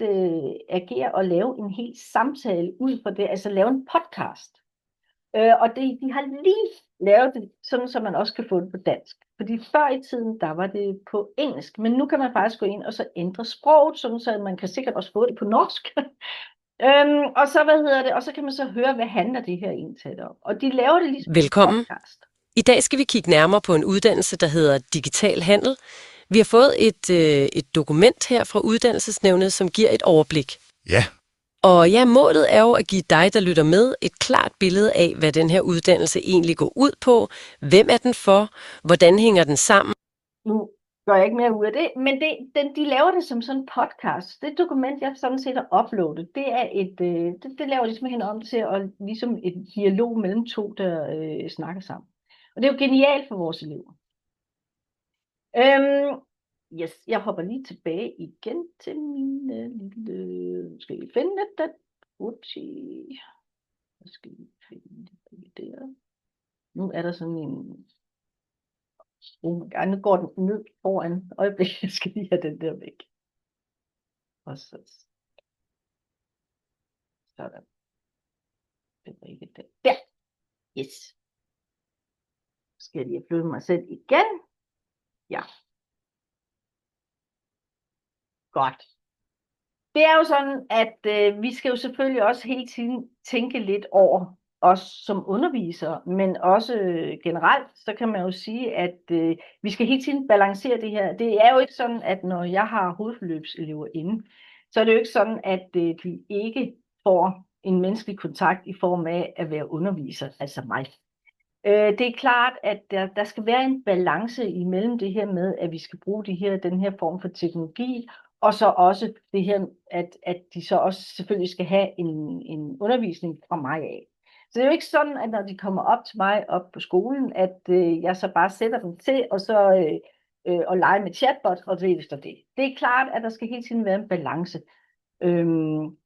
[SPEAKER 3] agere og lave en hel samtale ud fra det, altså lave en podcast. Og de har lige lavet det, sådan så man også kan få det på dansk. Fordi før i tiden, der var det på engelsk, men nu kan man faktisk gå ind og så ændre sproget, sådan så man kan sikkert også få det på norsk. Og så, og så kan man så høre, hvad handler det her egentlig om. Og de laver det ligesom
[SPEAKER 5] Velkommen.
[SPEAKER 3] en podcast.
[SPEAKER 5] I dag skal vi kigge nærmere på en uddannelse, der hedder Digital Handel. Vi har fået et dokument her fra Uddannelsesnævnet, som giver et overblik.
[SPEAKER 6] Ja,
[SPEAKER 5] Og ja, målet er jo at give dig, der lytter med, et klart billede af, hvad den her uddannelse egentlig går ud på. Hvem er den for? Hvordan hænger den sammen?
[SPEAKER 3] Nu gør jeg ikke mere ud af det, men de laver det som sådan en podcast. Det dokument, jeg sådan set har uploadet, det er det laver de simpelthen om til at, ligesom et dialog mellem to, der snakker sammen. Og det er jo genialt for vores elever. Yes, jeg hopper lige tilbage igen til min lille... Skal I finde det? Upsi. Jeg skal lige finde det der. Nu er der sådan en... Oh my God, nu går den ned foran øjeblik. Jeg skal lige have den der væk. Og så... Sådan. Det var ikke det. Der. Yes. Skal jeg lige flytte mig selv igen? Ja. Godt. Det er jo sådan, at vi skal jo selvfølgelig også hele tiden tænke lidt over os som undervisere, men også generelt, så kan man jo sige, at vi skal hele tiden balancere det her. Det er jo ikke sådan, at når jeg har hovedforløbselever inde, så er det jo ikke sådan, at de ikke får en menneskelig kontakt i form af at være underviser, altså mig. Det er klart, at der skal være en balance imellem det her med, at vi skal bruge den her form for teknologi, og så også det her, at de så også selvfølgelig skal have en undervisning fra mig af. Så det er jo ikke sådan, at når de kommer op til mig op på skolen, at jeg så bare sætter dem til, og så og lege med chatbot, og det efter det. Det er klart, at der skal hele tiden være en balance.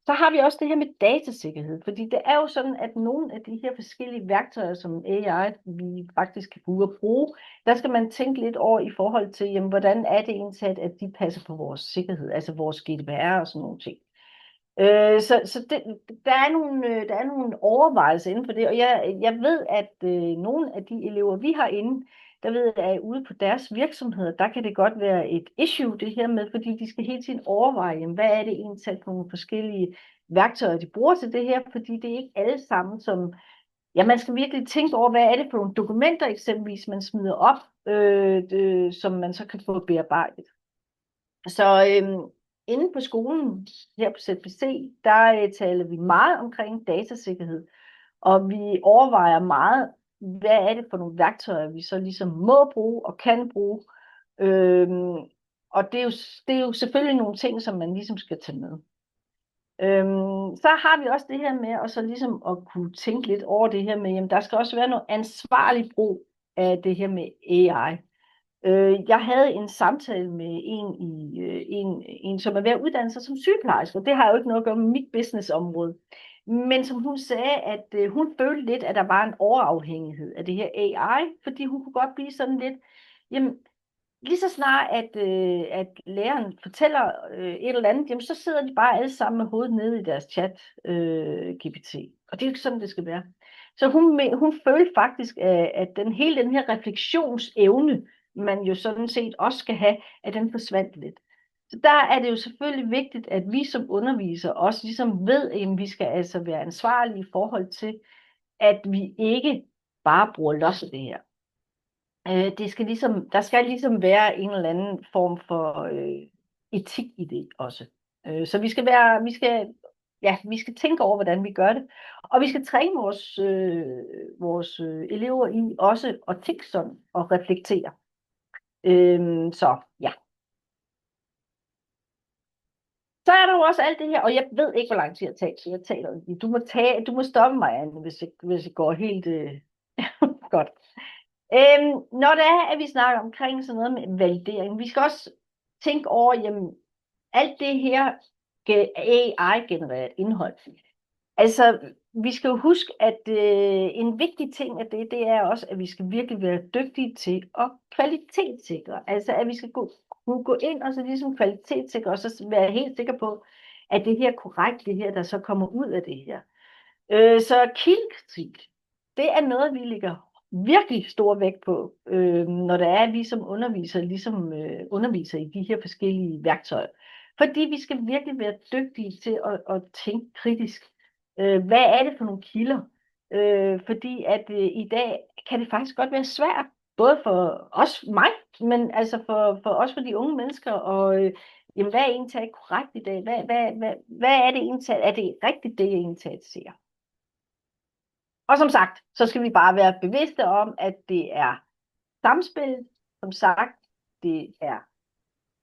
[SPEAKER 3] Så har vi også det her med datasikkerhed, fordi det er jo sådan, at nogle af de her forskellige værktøjer, som AI vi faktisk kan bruge, der skal man tænke lidt over i forhold til, jamen, hvordan er det egentlig, at de passer på vores sikkerhed, altså vores GDPR og sådan nogle ting. Så der er nogle overvejelser inden for det, og jeg ved, at nogle af de elever, vi har inde, der ved jeg, at ude på deres virksomheder, der kan det godt være et issue det her med, fordi de skal hele tiden overveje, jamen, hvad er det egentlig for nogle forskellige værktøjer, de bruger til det her, fordi det er ikke alle sammen, som, ja, man skal virkelig tænke over, hvad er det for nogle dokumenter eksempelvis, man smider op, som man så kan få bearbejdet. Så inde på skolen, her på ZBC, der taler vi meget omkring datasikkerhed, og vi overvejer meget, hvad er det for nogle værktøjer, vi så ligesom må bruge og kan bruge. Og det er jo selvfølgelig nogle ting, som man ligesom skal tage med. Så har vi også det her med at så ligesom at kunne tænke lidt over det her med, jamen der skal også være noget ansvarlig brug af det her med AI. Jeg havde en samtale med en som er ved at uddanne sig som sygeplejerske, og det har jo ikke noget at gøre med mit businessområde. Men som hun sagde, at hun følte lidt, at der var en overafhængighed af det her AI, fordi hun kunne godt blive sådan lidt, jamen lige så snart at læreren fortæller et eller andet, jamen så sidder de bare alle sammen med hovedet nede i deres chat GPT. Og det er jo ikke sådan, det skal være. Så hun følte faktisk, at hele den her refleksionsevne, man jo sådan set også skal have, at den forsvandt lidt. Så der er det jo selvfølgelig vigtigt, at vi som undervisere også ligesom ved, at vi skal altså være ansvarlige i forhold til, at vi ikke bare bruger los af det her. Der skal ligesom være en eller anden form for etik i det også. Så vi skal tænke over, hvordan vi gør det. Og vi skal træne vores elever i også at tænke sådan og reflektere. Så ja. Så er der jo også alt det her, og jeg ved ikke, hvor lang tid jeg tager, så jeg taler. Du må stoppe mig, Anne, hvis det går helt godt. Når det er, at vi snakker omkring sådan noget med validering, vi skal også tænke over, jamen, alt det her AI-genereret indhold. Altså, vi skal jo huske, at en vigtig ting af det er også, at vi skal virkelig være dygtige til at kvalitetssikre. Altså, at vi skal kunne gå ind og så ligesom kvalitetssikre, og så være helt sikre på, at det her er korrekt, det her, der så kommer ud af det her. Så kildekritik, det er noget, vi lægger virkelig stor vægt på, når det er, at vi som undervisere ligesom underviser i de her forskellige værktøjer. Fordi vi skal virkelig være dygtige til at tænke kritisk. Hvad er det for nogle kilder? Fordi at i dag kan det faktisk godt være svært, både for os, mig, men altså for os, for de unge mennesker, og jamen, hvad er egentlig korrekt i dag? Hvad er det egentlig? Er det rigtigt, det jeg egentlig ser? Og som sagt, så skal vi bare være bevidste om, at det er samspillet. Som sagt, det er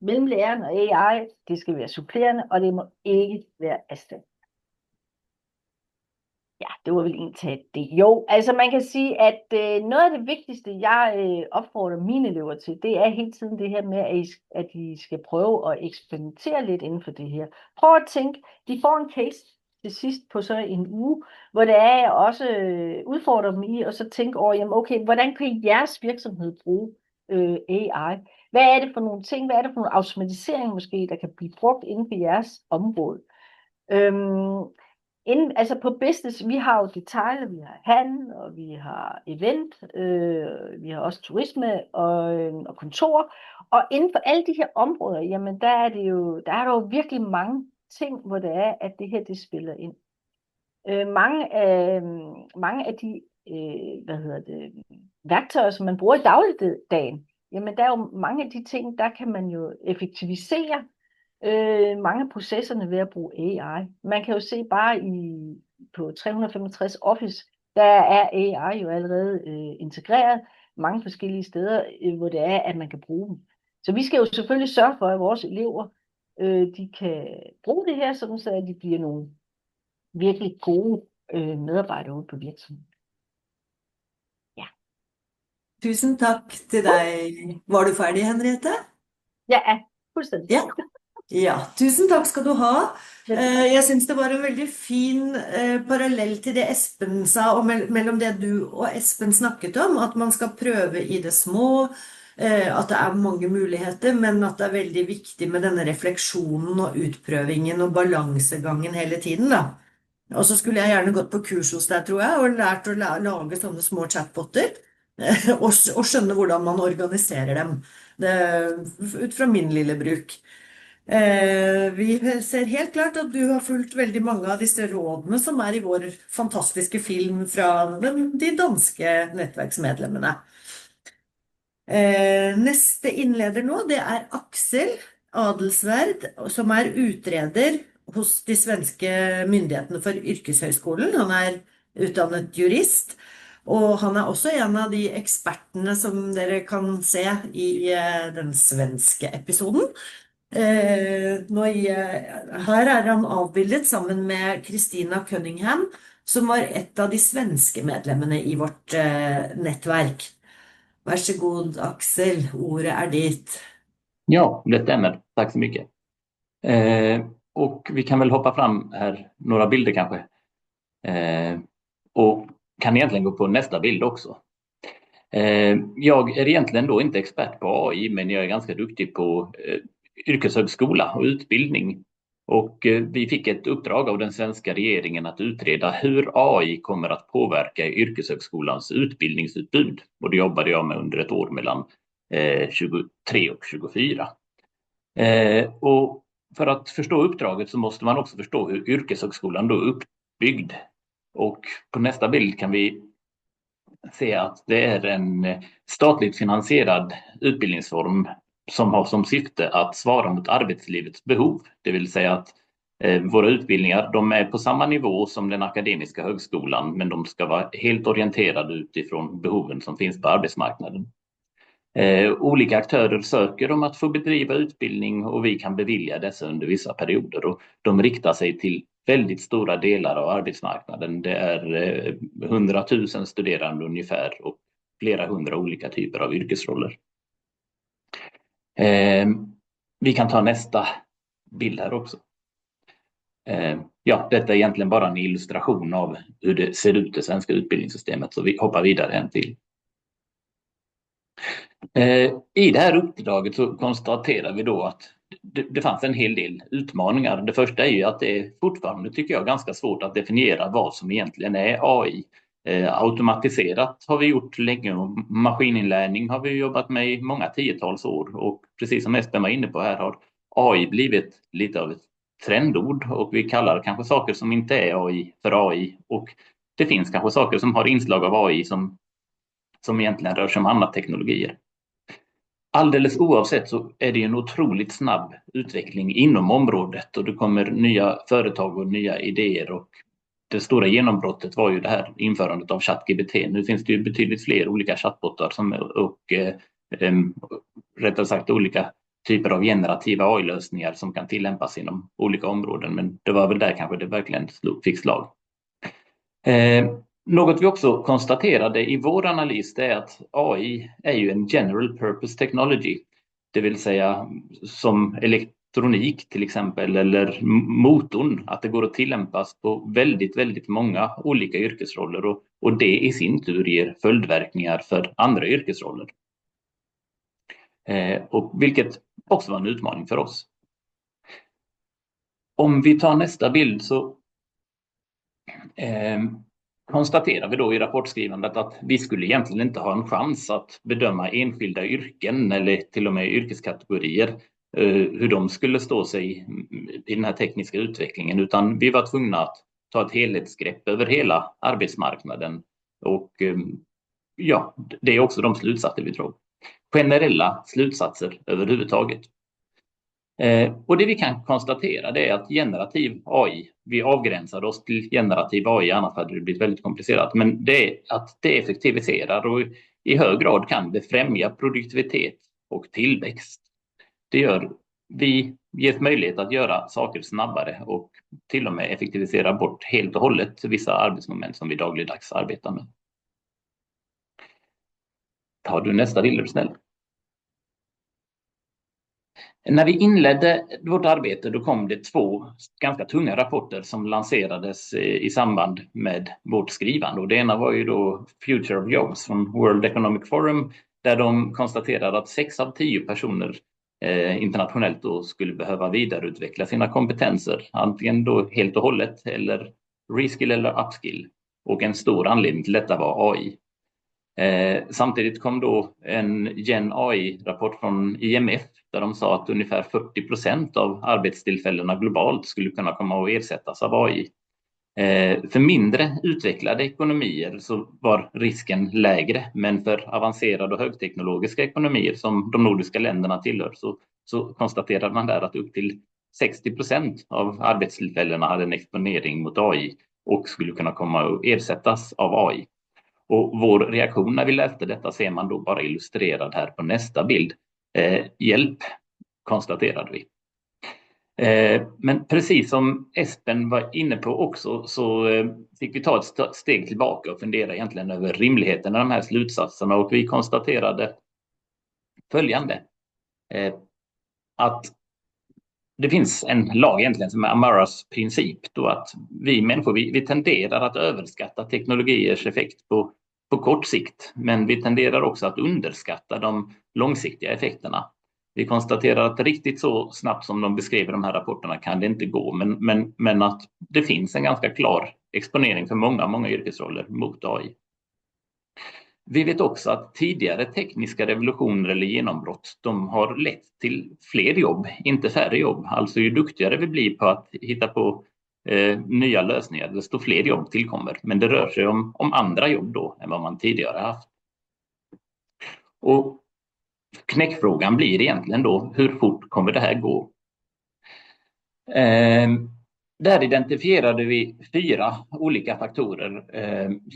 [SPEAKER 3] mellem læreren og AI. Det skal være supplerende, og det må ikke være erstatning. Ja, det var vel egentlig det. Jo, altså man kan sige, at noget af det vigtigste, jeg opfordrer mine elever til, det er hele tiden det her med, at de skal prøve at eksperimentere lidt inden for det her. Prøv at tænke, de får en case til sidst på så en uge, hvor det er, jeg også udfordrer dem i, og så tænke over, jamen okay, hvordan kan jeres virksomhed bruge AI? Hvad er det for nogle ting, hvad er det for nogle automatisering måske, der kan blive brugt inden for jeres område? Altså på business, vi har jo detail, vi har handel, og vi har event, vi har også turisme og kontor, og inden for alle de her områder, jamen der er der jo virkelig mange ting, hvor det er, at det her, det spiller ind. Mange af de værktøjer, som man bruger i dagligdagen, jamen der er jo mange af de ting, der kan man jo effektivisere mange af processerne ved at bruge AI. Man kan jo se bare på 365 Office, der er AI jo allerede integreret mange forskellige steder, hvor det er, at man kan bruge dem. Så vi skal jo selvfølgelig sørge for, at vores elever de kan bruge det her, sådan så at de bliver nogle virkelig gode medarbejdere ude på virksomheden. Ja.
[SPEAKER 1] Tusen takk til deg. Var du ferdig, Henriette?
[SPEAKER 3] Ja, fuldstændig.
[SPEAKER 1] Ja. Ja, tusen takk skal du ha. Jeg synes det var en veldig fin parallell til det Espen sa, og mellom det du og Espen snakket om, at man skal prøve i det små, at det er mange muligheter, men at det er veldig viktig med denne refleksjonen og utprøvingen og balansegangen hele tiden da. Og så skulle jeg gjerne gått på kurs hos deg, tror jeg, og lært å lage sånne små chatbotter, og skjønne hvordan man organiserer dem, ut fra min lille bruk. Vi ser helt klart at du har fulgt veldig mange av disse rådene som er i vår fantastiske film fra de danske nettverksmedlemmene. Neste innleder nå, det er Aksel Adelsverd, som er utreder hos de svenske myndighetene for yrkeshøyskolen. Han er utdannet jurist, og han er også en av de ekspertene som dere kan se i den svenske episoden. Her er han avbildet sammen med Christina Cunningham, som var et av de svenske medlemmene i vårt nettverk. Vær så god, Axel, ordet är ditt.
[SPEAKER 6] Ja, det stämmer. Tack så mycket. Och vi kan väl hoppa fram här några bilder kanske. Och kan egentligen gå på nästa bild också. Jag är egentligen då inte expert på AI, men jag är ganska duktig på yrkeshögskola och utbildning. Och vi fick ett uppdrag av den svenska regeringen att utreda hur AI kommer att påverka yrkeshögskolans utbildningsutbud. Och det jobbade jag med under ett år mellan 23 och 24. Och för att förstå uppdraget så måste man också förstå hur yrkeshögskolan då är uppbyggd. Och på nästa bild kan vi se att det är en statligt finansierad utbildningsform som har som syfte att svara mot arbetslivets behov. Det vill säga att våra utbildningar, de är på samma nivå som den akademiska högskolan, men de ska vara helt orienterade utifrån behoven som finns på arbetsmarknaden. Olika aktörer söker om att få bedriva utbildning och vi kan bevilja dessa under vissa perioder. Och de riktar sig till väldigt stora delar av arbetsmarknaden. Det är 100 000 studerande ungefär och flera hundra olika typer av yrkesroller. Vi kan ta nästa bild här också. Ja, detta är egentligen bara en illustration av hur det ser ut i det svenska utbildningssystemet, så vi hoppar vidare en till. I det här uppdraget så konstaterar vi då att det fanns en hel del utmaningar. Det första är ju att det är fortfarande, tycker jag, ganska svårt att definiera vad som egentligen är AI. Automatiserat har vi gjort länge och maskininlärning har vi jobbat med i många tiotals år. Och precis som Espen var inne på här har AI blivit lite av ett trendord och vi kallar kanske saker som inte är AI för AI. Och det finns kanske saker som har inslag av AI som egentligen rör sig om andra teknologier. Alldeles oavsett så är det en otroligt snabb utveckling inom området och det kommer nya företag och nya idéer och det stora genombrottet var ju det här införandet av ChatGPT. Nu finns det ju betydligt fler olika chattbottar och rättare sagt olika typer av generativa AI-lösningar som kan tillämpas inom olika områden, men det var väl där kanske det verkligen fick slag. Något vi också konstaterade i vår analys är att AI är ju en general purpose technology, det vill säga som elektronik till exempel eller motorn, att det går att tillämpas på väldigt, väldigt många olika yrkesroller och det i sin tur ger följdverkningar för andra yrkesroller. Och vilket också var en utmaning för oss. Om vi tar nästa bild så konstaterar vi då i rapportskrivandet att vi skulle egentligen inte ha en chans att bedöma enskilda yrken eller till och med yrkeskategorier, hur de skulle stå sig i den här tekniska utvecklingen, utan vi var tvungna att ta ett helhetsgrepp över hela arbetsmarknaden och ja, det är också de slutsatser vi drog. Generella slutsatser överhuvudtaget. Och det vi kan konstatera det är att generativ AI, vi avgränsade oss till generativ AI, annars hade det blivit väldigt komplicerat, men det är att det effektiviserar och i hög grad kan det främja produktivitet och tillväxt. Det gör vi ges möjlighet att göra saker snabbare och till och med effektivisera bort helt och hållet vissa arbetsmoment som vi dagligdags arbetar med. Tar du nästa bild, är du snäll? När vi inledde vårt arbete då kom det 2 ganska tunga rapporter som lanserades i samband med vårt skrivande. Och det ena var ju då Future of Jobs från World Economic Forum där de konstaterade att 6 av 10 personer internationellt då skulle behöva vidareutveckla sina kompetenser. Antingen då helt och hållet eller reskill eller upskill. Och en stor anledning till detta var AI. Samtidigt kom då en Gen AI-rapport från IMF där de sa att ungefär 40% av arbetstillfällena globalt skulle kunna komma att ersättas av AI. För mindre utvecklade ekonomier så var risken lägre, men för avancerade och högteknologiska ekonomier som de nordiska länderna tillhör så konstaterade man där att upp till 60% av arbetstillfällena hade en exponering mot AI och skulle kunna komma att ersättas av AI. Och vår reaktion när vi läste detta ser man då bara illustrerad här på nästa bild. Hjälp, konstaterade vi. Men precis som Espen var inne på också så fick vi ta ett steg tillbaka och fundera egentligen över rimligheten av de här slutsatserna och vi konstaterade följande. Att det finns en lag egentligen som är Amaras princip då att vi människor vi tenderar att överskatta teknologiers effekt på kort sikt, men vi tenderar också att underskatta de långsiktiga effekterna. Vi konstaterar att riktigt så snabbt som de beskriver de här rapporterna kan det inte gå, men att det finns en ganska klar exponering för många yrkesroller mot AI. Vi vet också att tidigare tekniska revolutioner eller genombrott, de har lett till fler jobb, inte färre jobb. Alltså ju duktigare vi blir på att hitta på nya lösningar, desto fler jobb tillkommer. Men det rör sig om andra jobb då än vad man tidigare haft. Och knäckfrågan blir egentligen då, hur fort kommer det här gå? Där identifierade vi 4 olika faktorer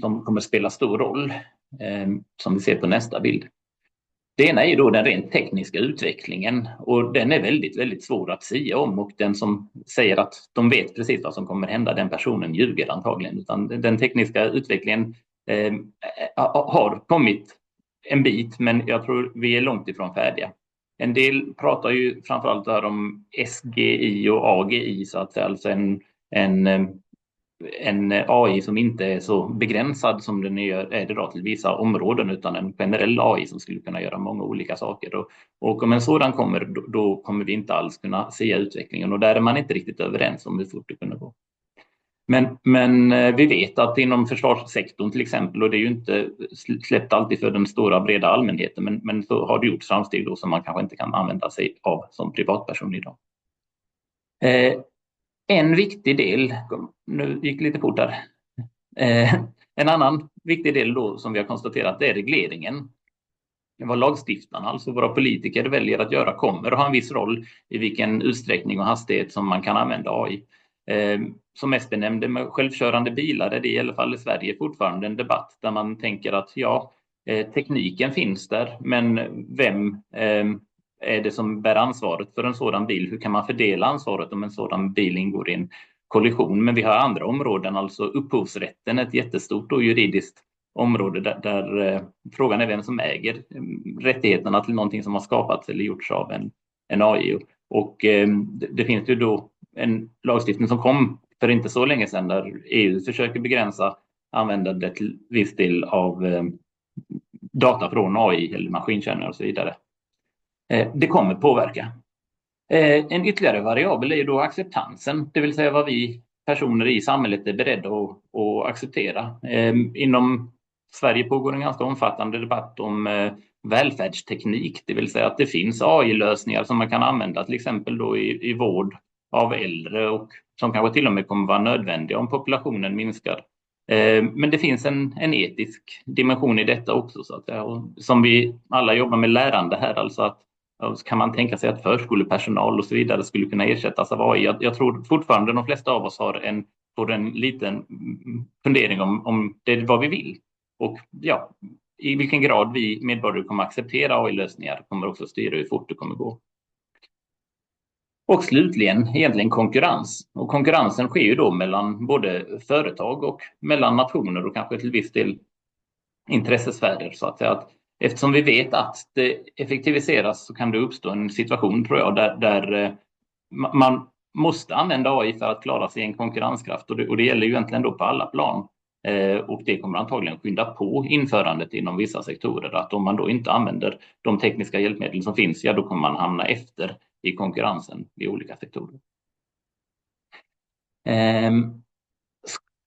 [SPEAKER 6] som kommer spela stor roll, som vi ser på nästa bild. Det ena är ju då den rent tekniska utvecklingen, och den är väldigt, väldigt svår att säga om, och den som säger att de vet precis vad som kommer hända, den personen ljuger antagligen. Utan den tekniska utvecklingen har kommit en bit, men jag tror vi är långt ifrån färdiga. En del pratar ju framförallt här om SGI och AGI, så att säga, alltså en AI som inte är så begränsad som den är idag till vissa områden, utan en generell AI som skulle kunna göra många olika saker. Och om en sådan kommer, då kommer vi inte alls kunna se utvecklingen, och där är man inte riktigt överens om hur fort det kunde gå. Men vi vet att inom försvarssektorn till exempel, och det är ju inte släppt alltid för den stora breda allmänheten, men så har det gjort framsteg då som man kanske inte kan använda sig av som privatperson idag. En viktig del, nu gick det lite fort där, en annan viktig del då som vi har konstaterat, det är regleringen. Vad lagstiftarna, alltså våra politiker, väljer att göra kommer att ha en viss roll i vilken utsträckning och hastighet som man kan använda AI. Som Espen nämnde med självkörande bilar, är det i alla fall i Sverige fortfarande en debatt där man tänker att tekniken finns där, men vem är det som bär ansvaret för en sådan bil? Hur kan man fördela ansvaret om en sådan bil ingår i en kollision? Men vi har andra områden, alltså upphovsrätten, ett jättestort och juridiskt område där frågan är vem som äger rättigheterna till någonting som har skapats eller gjorts av en AI. Och det finns ju då en lagstiftning som kom för inte så länge sedan där EU försöker begränsa användandet till viss del av data från AI eller maskinkärnor och så vidare. Det kommer påverka. En ytterligare variabel är ju då acceptansen, det vill säga vad vi personer i samhället är beredda att acceptera. Inom Sverige pågår en ganska omfattande debatt om välfärdsteknik, det vill säga att det finns AI-lösningar som man kan använda till exempel då i vård av äldre, och som kanske till och med kommer vara nödvändiga om populationen minskar. Men det finns en etisk dimension i detta också, så att säga, och som vi alla jobbar med lärande här, alltså att kan man tänka sig att förskolepersonal och så vidare skulle kunna ersättas av AI. Jag tror fortfarande de flesta av oss får en liten fundering om det är vad vi vill. Och i vilken grad vi medborgare kommer acceptera AI-lösningar kommer också styra hur fort det kommer gå. Och slutligen egentligen konkurrens. Och konkurrensen sker ju då mellan både företag och mellan nationer och kanske till viss del intressesfärer, så att säga. Att eftersom vi vet att det effektiviseras så kan det uppstå en situation, tror jag, där man måste använda AI för att klara sig i en konkurrenskraft. Och det gäller ju egentligen då på alla plan. Och det kommer antagligen skynda på införandet inom vissa sektorer. Att om man då inte använder de tekniska hjälpmedel som finns, då kommer man hamna efter i konkurrensen i olika sektorer.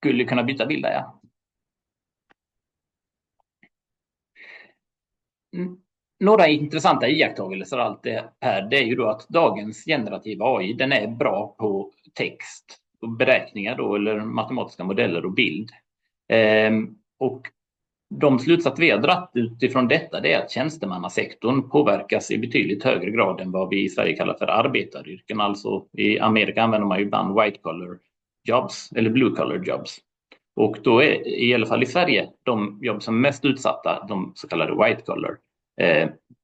[SPEAKER 6] Skulle kunna byta bild där, ja. Några intressanta iakttagelser allt det här, det är ju då att dagens generativa AI, den är bra på text och beräkningar då, eller matematiska modeller och bild. Och de slutsatser vi har dratt utifrån detta, det är att tjänstemannasektorn påverkas i betydligt högre grad än vad vi i Sverige kallar för arbetaryrken. Alltså i Amerika använder man ju ibland white collar jobs eller blue collar jobs. Och då är i alla fall i Sverige de jobb som är mest utsatta, de så kallade white collar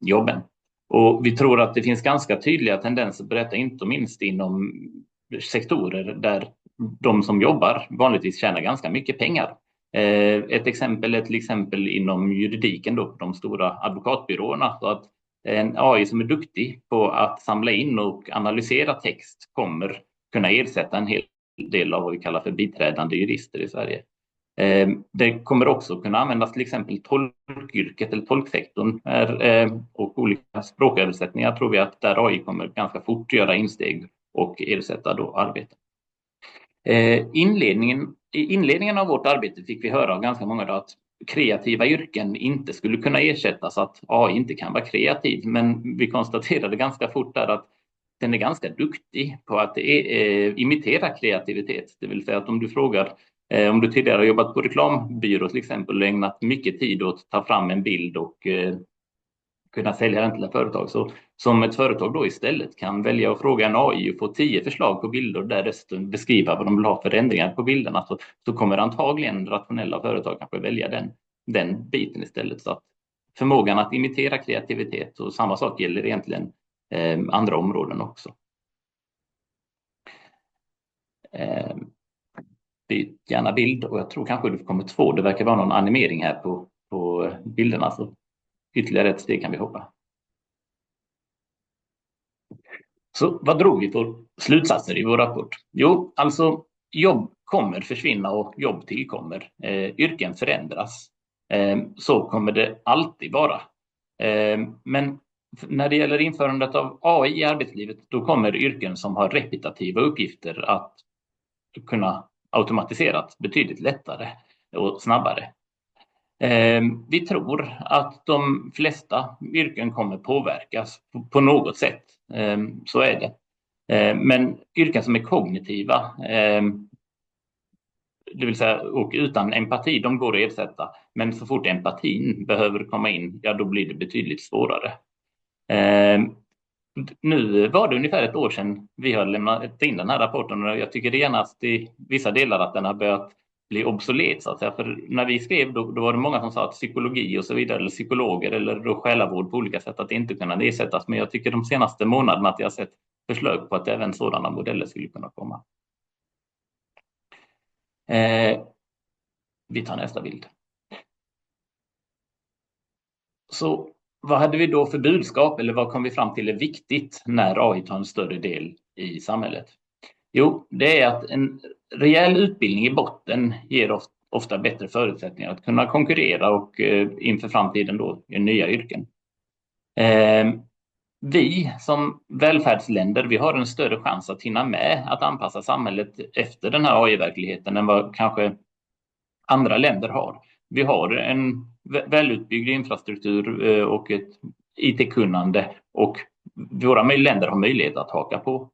[SPEAKER 6] jobben. Och vi tror att det finns ganska tydliga tendenser på detta, inte minst inom sektorer där de som jobbar vanligtvis tjänar ganska mycket pengar. Ett exempel är till exempel inom juridiken då, de stora advokatbyråerna. Så att en AI som är duktig på att samla in och analysera text kommer kunna ersätta en hel del av vad vi kallar för biträdande jurister i Sverige. Det kommer också kunna användas till exempel tolkyrket eller tolksektorn och olika språköversättningar, tror vi att där AI kommer ganska fort göra insteg och ersätta då arbete. I inledningen av vårt arbete fick vi höra av ganska många att kreativa yrken inte skulle kunna ersättas, att AI inte kan vara kreativ. Men vi konstaterade ganska fort där att den är ganska duktig på att imitera kreativitet. Det vill säga att om du frågar, om du tidigare har jobbat på reklambyrå till exempel och ägnat mycket tid åt att ta fram en bild och kunna sälja den till ett företag. Så som ett företag då istället kan välja att fråga en AI och få 10 förslag på bilder och därefter beskriva vad de vill ha för ändringar på bilderna, så kommer antagligen rationella företag kanske välja den biten istället. Så att förmågan att imitera kreativitet, och samma sak gäller egentligen andra områden också. Byt gärna bild, och jag tror kanske det kommer 2. Det verkar vara någon animering här på bilderna. Så ytterligare ett steg kan vi hoppa. Så vad drog vi för slutsatser i vår rapport? Jo, alltså jobb kommer försvinna och jobb tillkommer. Yrken förändras. Så kommer det alltid vara. Men när det gäller införandet av AI i arbetslivet, då kommer yrken som har repetitiva uppgifter att kunna automatiseras betydligt lättare och snabbare. Vi tror att de flesta yrken kommer påverkas på något sätt. Så är det. Men yrken som är kognitiva, det vill säga och utan empati, de går att ersätta. Men så fort empatin behöver komma in, ja då blir det betydligt svårare. Nu var det ungefär ett år sedan vi har lämnat in den här rapporten, och jag tycker det genast i vissa delar att den har börjat bli obsolet. Så att säga. För när vi skrev då var det många som sa att psykologi och så vidare, eller psykologer eller då själavård på olika sätt, att det inte kunna ersättas. Men jag tycker de senaste månaderna att jag har sett förslag på att även sådana modeller skulle kunna komma. Vi tar nästa bild. Så vad hade vi då för budskap, eller vad kom vi fram till är viktigt när AI tar en större del i samhället? Jo, det är att en rejäl utbildning i botten ger ofta bättre förutsättningar att kunna konkurrera och inför framtiden då i nya yrken. Vi som välfärdsländer, vi har en större chans att hinna med att anpassa samhället efter den här AI-verkligheten än vad kanske andra länder har. Vi har en välutbyggd infrastruktur och ett IT-kunnande, och våra länder har möjlighet att haka på.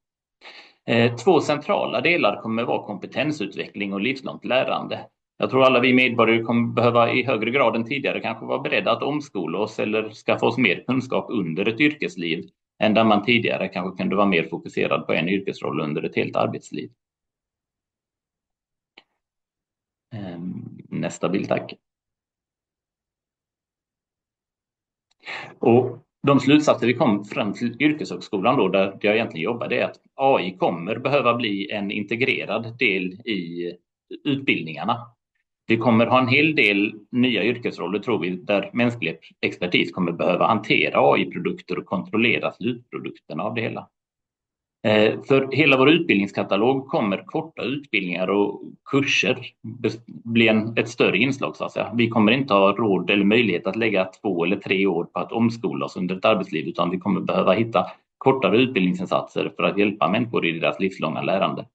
[SPEAKER 6] 2 centrala delar kommer att vara kompetensutveckling och livslångt lärande. Jag tror alla vi medborgare kommer behöva i högre grad än tidigare kanske vara beredda att omskola oss eller skaffa oss mer kunskap under ett yrkesliv än där man tidigare kanske kunde vara mer fokuserad på en yrkesroll under ett helt arbetsliv. Nästa bild, tack. Och de slutsatser vi kom fram till yrkeshögskolan då, där jag egentligen jobbar, det är att AI kommer behöva bli en integrerad del i utbildningarna. Vi kommer ha en hel del nya yrkesroller, tror vi, där mänsklig expertis kommer behöva hantera AI-produkter och kontrollera slutprodukterna av det hela. För hela vår utbildningskatalog kommer korta utbildningar och kurser bli ett större inslag, så att säga. Vi kommer inte ha råd eller möjlighet att lägga 2 eller 3 år på att omskola oss under ett arbetsliv, utan vi kommer behöva hitta kortare utbildningsinsatser för att hjälpa människor i deras livslånga lärande.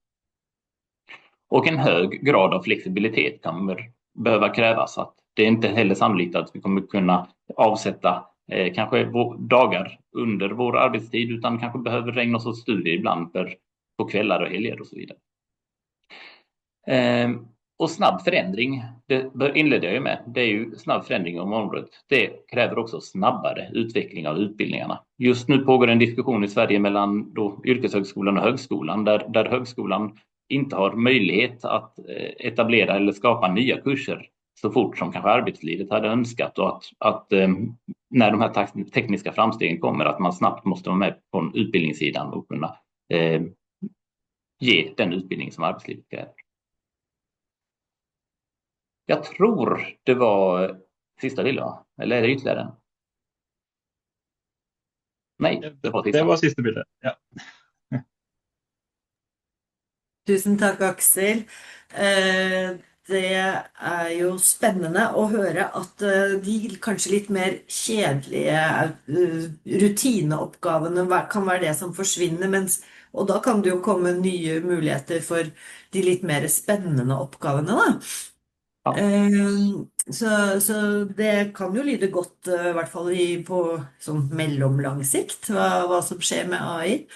[SPEAKER 6] Och en hög grad av flexibilitet kommer behöva krävas. Att det är inte heller sannolikt att vi kommer kunna avsätta kanske dagar under vår arbetstid, utan kanske behöver ägna oss åt studier ibland på kvällar och helger och så vidare. Och snabb förändring, det inledde jag ju med. Det är ju snabb förändring om området. Det kräver också snabbare utveckling av utbildningarna. Just nu pågår en diskussion i Sverige mellan då yrkeshögskolan och högskolan, där högskolan inte har möjlighet att etablera eller skapa nya kurser så fort som kanske arbetslivet hade önskat, och att när de här tekniska framstegen kommer, att man snabbt måste vara med på utbildningssidan och kunna ge den utbildning som arbetslivet kräver. Jag tror det var sista bilden, eller är det ytterligare en? Nej, det var sista.
[SPEAKER 7] Det var sista bilden, ja.
[SPEAKER 1] Tusen takk, Aksel. Det er jo spennende å høre at de kanskje litt mer kjedelige rutineoppgavene kan være det som forsvinner, og da kan det jo komme nye muligheter for de litt mer spennende oppgavene da.
[SPEAKER 6] Ja.
[SPEAKER 1] Så det kan jo lyde godt, i hvert fall på sånn mellomlang sikt, hva som skjer med AI.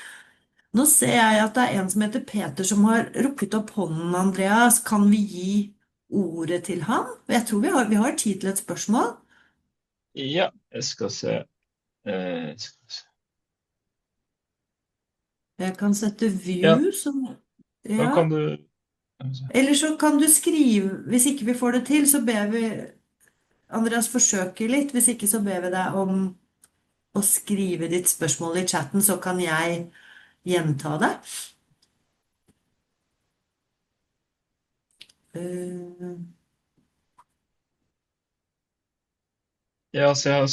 [SPEAKER 1] Nå ser jeg at det er en som heter Peter som har rukket opp hånden, Andreas. Kan vi gi ordet til han? Jeg tror vi har tid til et spørsmål.
[SPEAKER 7] Ja, jeg skal se.
[SPEAKER 1] Jeg kan sette
[SPEAKER 7] Ja,
[SPEAKER 1] view som...
[SPEAKER 7] da
[SPEAKER 1] Ja.
[SPEAKER 7] kan du...
[SPEAKER 1] Eller så kan du skrive, hvis ikke vi får det til, så ber vi Andreas forsøke litt. Hvis ikke så ber vi deg om å skrive ditt spørsmål i chatten, så kan jeg gjenta det.
[SPEAKER 7] Ja, så jeg har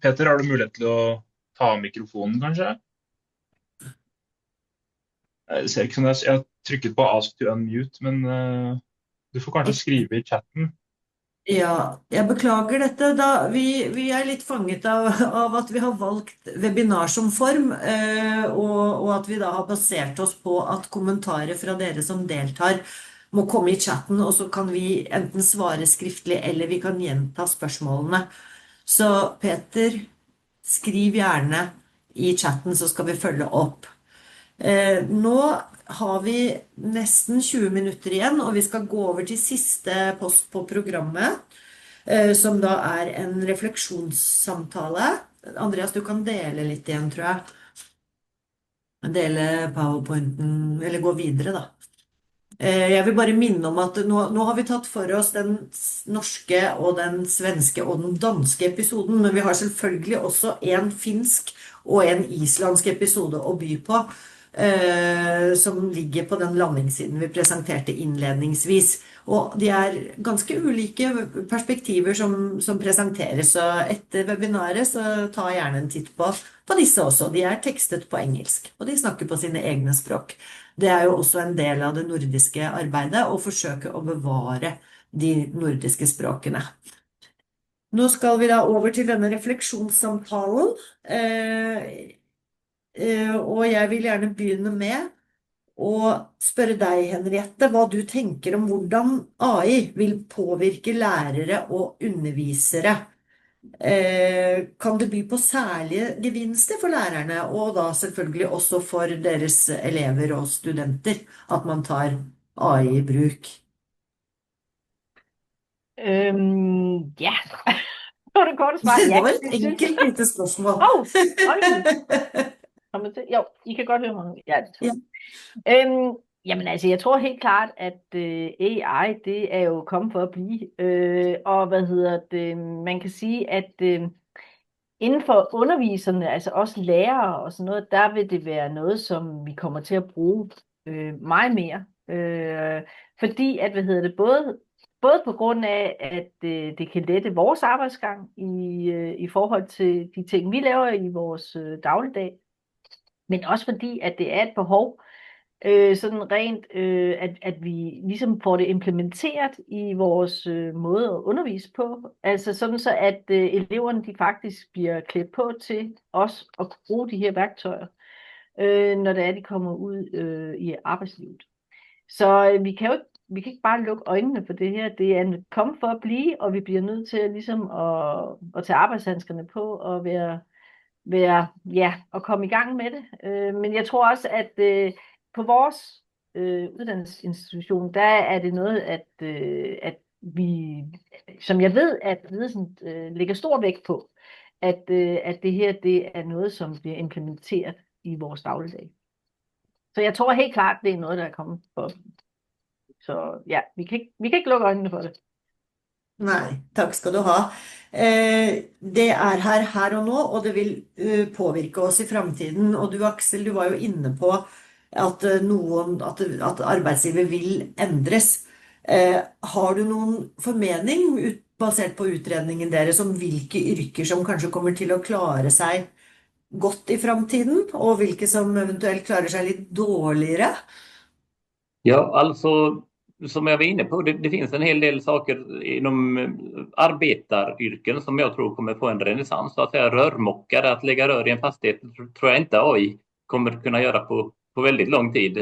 [SPEAKER 7] Peter, har du mulighet til å ta av mikrofonen, kanskje? Jeg ser ikke sånn, jeg har trykket på ask to unmute, men du får kanskje skrive i chatten.
[SPEAKER 1] Ja, jeg beklager dette. Vi er litt fanget av at vi har valgt webinar som form, og at vi da har basert oss på at kommentarer fra dere som deltar må komme i chatten, og så kan vi enten svare skriftlig, eller vi kan gjenta spørsmålene. Så Peter, skriv gjerne i chatten, så skal vi følge opp. Nå har vi nesten 20 minutter igjen, og vi skal gå over til siste post på programmet, som da er en refleksjonssamtale. Andreas, du kan dele litt igjen, tror jeg. Dele PowerPointen, eller gå videre da. Jeg vil bare minne om at nå har vi tatt for oss den norske og den svenske og den danske episoden, men vi har selvfølgelig også en finsk og en islandsk episode å by på, som ligger på den landingssiden vi presenterte innledningsvis. Og de er ganske ulike perspektiver som presenteres, så etter webinaret så ta gjerne en titt på disse også. De er tekstet på engelsk, og de snakker på sine egne språk. Det er jo også en del av det nordiske arbeidet, å forsøke å bevare de nordiske språkene. Nå skal vi da over til denne refleksjonssamtalen, og jeg vil gjerne begynne med å spørre deg, Henriette, hva du tenker om hvordan AI vil påvirke lærere og undervisere. Kan det by på særlige gevinster for lærerne, og da selvfølgelig også for deres elever og studenter, at man tar AI i bruk?
[SPEAKER 3] Ja, det var det korte svar.
[SPEAKER 1] Det
[SPEAKER 3] Ja,
[SPEAKER 1] var et
[SPEAKER 3] det synes jeg.
[SPEAKER 1] enkelt lite spørsmål.
[SPEAKER 3] Jo, I kan godt høre mig nu. Ja.
[SPEAKER 1] Ja.
[SPEAKER 3] Jamen altså, jeg tror helt klart, at AI, det er jo kommet for at blive. Og man kan sige, at inden for underviserne, altså også lærere og sådan noget, der vil det være noget, som vi kommer til at bruge meget mere. Fordi at, både på grund af, at det kan lette vores arbejdsgang i forhold til de ting, vi laver i vores dagligdag, men også fordi, at det er et behov, sådan rent, at vi ligesom får det implementeret i vores måde at undervise på. Altså sådan så, at eleverne de faktisk bliver klædt på til også at kunne bruge de her værktøjer, når det er, de kommer ud i arbejdslivet. Så vi kan ikke bare lukke øjnene for det her. Det er kommet for at blive, og vi bliver nødt til ligesom at tage arbejdshandskerne på og og komme i gang med det. Men jeg tror også, at på vores uddannelsesinstitution, der er det noget, at vi, som jeg ved, at ledelsen lægger stor vægt på, at det her, det er noget, som bliver implementeret i vores dagligdag. Så jeg tror helt klart, det er noget, der er kommet for. Så ja, vi kan ikke lukke øjnene for det.
[SPEAKER 1] Nei, takk skal du ha. Det er her og nå, og det vil påvirke oss i fremtiden. Og du, Aksel, du var jo inne på at arbeidslivet vil endres. Har du noen formening basert på utredningen deres om hvilke yrker som kanskje kommer til å klare seg godt i fremtiden, og hvilke som eventuelt klarer seg litt dårligere?
[SPEAKER 6] Ja, alltså som jag var inne på, det finns en hel del saker inom arbetaryrken som jag tror kommer få en renässans. Så att säga rörmokare, att lägga rör i en fastighet, tror jag inte AI kommer kunna göra på väldigt lång tid.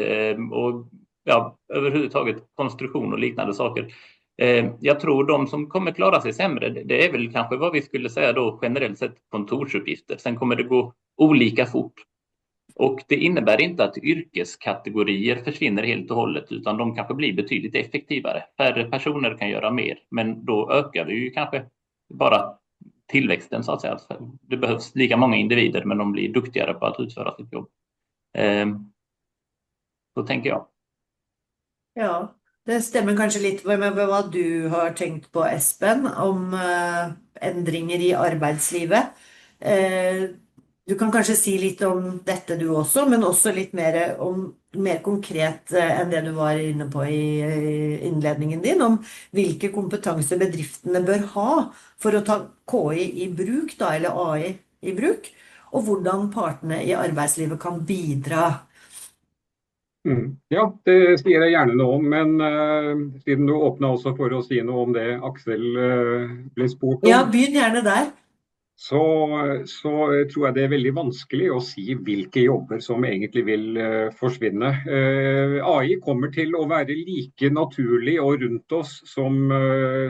[SPEAKER 6] Och ja, överhuvudtaget konstruktion och liknande saker. Jag tror de som kommer klara sig sämre, det är väl kanske vad vi skulle säga då generellt sett kontorsuppgifter. Sen kommer det gå olika fort. Och det innebär inte att yrkeskategorier försvinner helt och hållet, utan de kanske blir betydligt effektivare. Färre personer kan göra mer, men då ökar vi ju kanske bara tillväxten så att säga. Det behövs lika många individer, men de blir duktigare på att utföra sitt jobb. Så tänker jag.
[SPEAKER 1] Ja, det stemmer kanskje litt med hva du har tenkt på, Espen, om endringer i arbeidslivet. Du kan kanskje si litt om dette du også, men også litt mer konkret enn det du var inne på i innledningen din, om hvilke kompetanser bedriftene bør ha for å ta KI i bruk, da, eller AI i bruk, og hvordan partene i arbeidslivet kan bidra.
[SPEAKER 2] Ja, det sier jeg gjerne noe om, men siden du åpnet også for å si noe om det Aksel ble spurt om.
[SPEAKER 1] Ja, begynn gjerne der.
[SPEAKER 2] Så tror jeg det er veldig vanskelig å si hvilke jobber som egentlig vil forsvinne. AI kommer til å være like naturlig og rundt oss som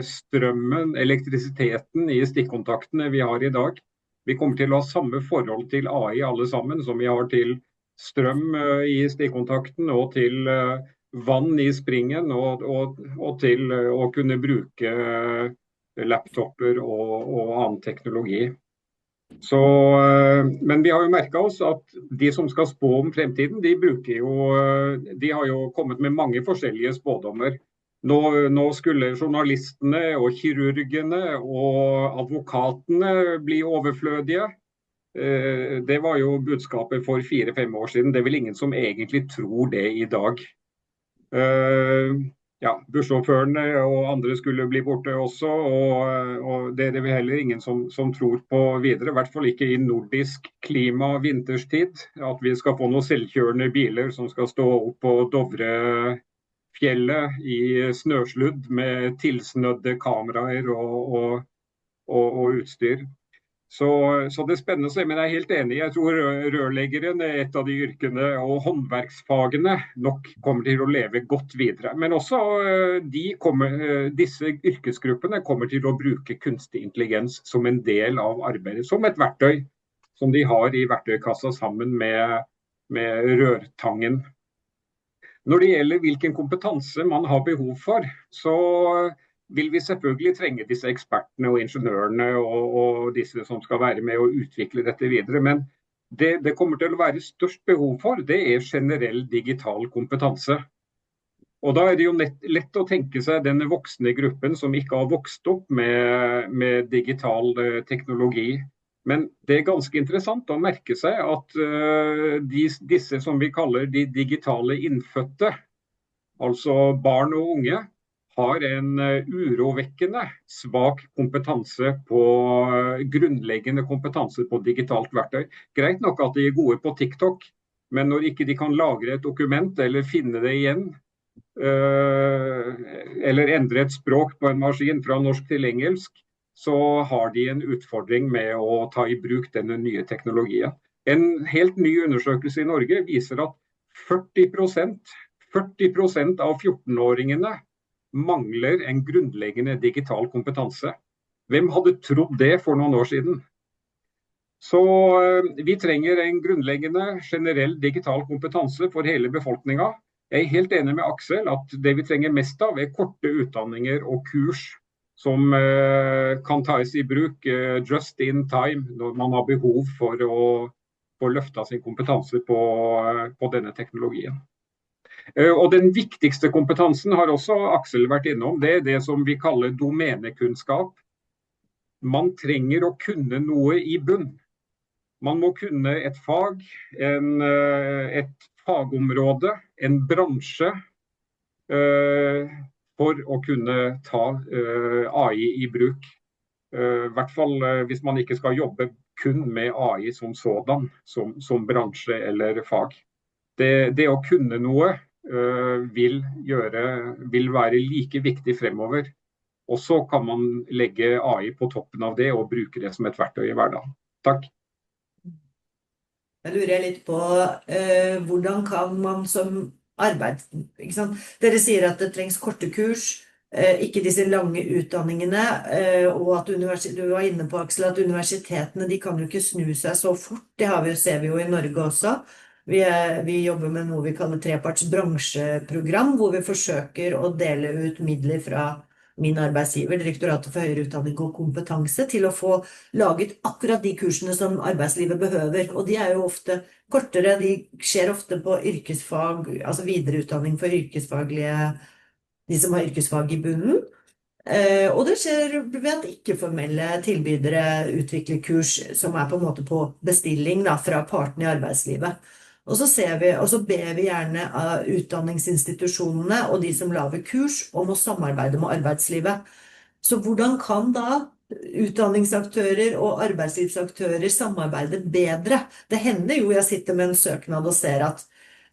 [SPEAKER 2] strømmen, elektrisiteten i stikkontaktene vi har i dag. Vi kommer til å ha samme forhold til AI alle sammen som vi har til strøm i stikkontakten og til vann i springen og til å kunne bruke laptoper og annen teknologi. Men vi har jo merket oss at de som skal spå om fremtiden, de har jo kommet med mange forskjellige spådommer. Nå skulle journalistene og kirurgene og advokatene bli overflødige. Det var jo budskapet for 4-5 år siden. Det er vel ingen som egentlig tror det i dag. Bussjåførene og andre skulle bli borte også, og det er vel heller ingen som tror på videre, i hvert fall ikke i nordisk klima vinterstid, at vi skal få noen selvkjørende biler som skal stå opp på Dovrefjellet i snøsludd med tilsnødde kameraer og utstyr. Så det er spennende å se, men jeg er helt enig. Jeg tror rørleggeren er et av de yrkene, og håndverksfagene nok kommer til å leve godt videre. Men også disse yrkesgruppene kommer til å bruke kunstig intelligens som en del av arbeidet, som et verktøy som de har i verktøykassa sammen med rørtangen. Når det gjelder hvilken kompetanse man har behov for, så vil vi selvfølgelig trenge disse ekspertene og ingeniørene og disse som skal være med å utvikle dette videre. Men det kommer til å være størst behov for, det er generell digital kompetanse. Og da er det jo lett å tenke seg denne voksne gruppen som ikke har vokst opp med digital teknologi. Men det er ganske interessant å merke seg at disse som vi kaller de digitale innfødte, altså barn og unge, har en urovekkende svak kompetanse grunnleggende kompetanse på digitalt verktøy. Greit nok at de er gode på TikTok, men når ikke de kan lagre et dokument eller finne det igjen, eller endre et språk på en maskin fra norsk til engelsk, så har de en utfordring med å ta i bruk denne nye teknologien. En helt ny undersøkelse i Norge viser at 40% av 14-åringene mangler en grunnleggende digital kompetanse. Hvem hadde trodd det for noen år siden? Så vi trenger en grunnleggende generell digital kompetanse for hele befolkningen. Jeg er helt enig med Aksel at det vi trenger mest av er korte utdanninger og kurs som kan tas i bruk just in time når man har behov for å få løfta sin kompetanse på denne teknologien. Og den viktigste kompetansen har også Aksel vært innom, det er det som vi kaller domenekunnskap. Man trenger å kunne noe i bunn. Man må kunne et fag, et fagområde, en bransje, for å kunne ta AI i bruk. I hvert fall hvis man ikke skal jobbe kun med AI som sådan, som bransje eller fag. Det å kunne noe vil være like viktig fremover. Og så kan man legge AI på toppen av det og bruke det som et verktøy i hverdagen. Takk.
[SPEAKER 1] Jeg lurer litt på hvordan kan man som ikke sant? Dere sier at det trengs korte kurs, ikke disse lange utdanningene, og at du var inne på, Aksel, at universitetene, de kan jo ikke snu seg så fort. Det ser vi jo i Norge også. Vi jobber med noe vi kaller treparts bransjeprogram, hvor vi forsøker å dele ut midler fra min arbeidsgiver, Direktoratet for høyere utdanning og kompetanse, til å få laget akkurat de kursene som arbeidslivet behøver. Og de er jo ofte kortere, de skjer ofte på yrkesfag, altså videreutdanning for yrkesfaglige, de som har yrkesfag i bunnen. Og det skjer ved at ikke-formelle tilbydere utvikler kurs som på en måte på bestilling da, fra partene i arbeidslivet. Og så ber vi gjerne av utdanningsinstitusjonene og de som lager kurs om å samarbeide med arbeidslivet. Så hvordan kan da utdanningsaktører og arbeidslivsaktører samarbeide bedre? Det hender jo jeg sitter med en søknad og ser at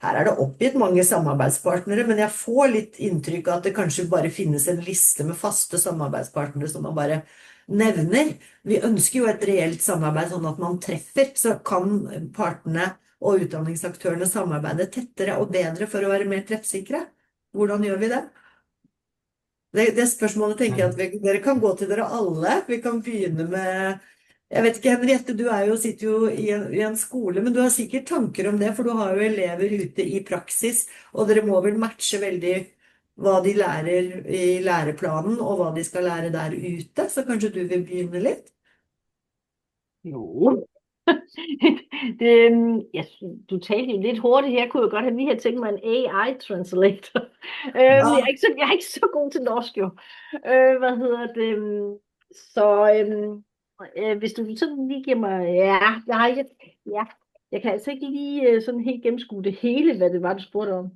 [SPEAKER 1] her det oppgitt mange samarbeidspartnere, men jeg får litt inntrykk av at det kanskje bare finnes en liste med faste samarbeidspartnere som man bare nevner. Vi ønsker jo et reelt samarbeid sånn at man treffer, så kan partene og utdanningsaktørene samarbeide tettere og bedre for å være mer treffsikre. Hvordan gjør vi det? Det spørsmålet tenker jeg at dere kan gå til dere alle. Vi kan begynne med, jeg vet ikke, Henriette, du sitter jo i en skole, men du har sikkert tanker om det, for du har jo elever ute i praksis, og dere må vel matche veldig hva de lærer i læreplanen, og hva de skal lære der ute, så kanskje du vil begynne litt?
[SPEAKER 3] Jo. Du talte jo lidt hurtigt her. Kunne jo godt lige have tænkt mig en AI-translator. Jeg er ikke så god til norsk, jo. Hvis du sådan lige giver mig... Jeg kan altså ikke lige sådan helt gennemskue det hele, hvad det var, du spurgte om.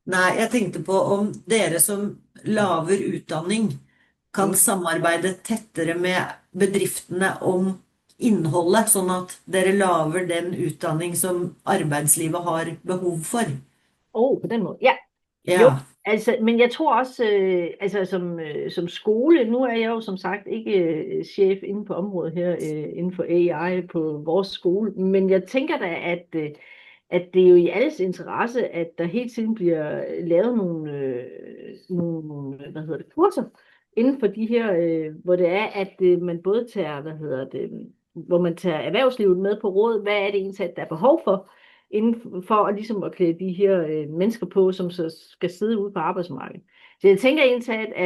[SPEAKER 1] Nei, jeg tenkte på om dere som laver utdanning kan samarbeide tettere med bedriftene om innholdet, sånn at dere laver den utdanning som arbeidslivet har behov for.
[SPEAKER 3] På den måde, ja.
[SPEAKER 1] Ja.
[SPEAKER 3] Jo, altså, men jeg tror også, som skole, nu er jeg jo som sagt ikke chef inden på området her, inden for AI på vores skole, men jeg tænker da, at det er jo i alles interesse, at der hele tiden bliver lavet nogle kurser inden for de her, hvor det er, at man både tager, hvor man tager erhvervslivet med på råd, hvad er det egentlig, der er behov for, inden for ligesom at klæde de her mennesker på, som så skal sidde ude på arbejdsmarkedet. Så jeg tænker egentlig,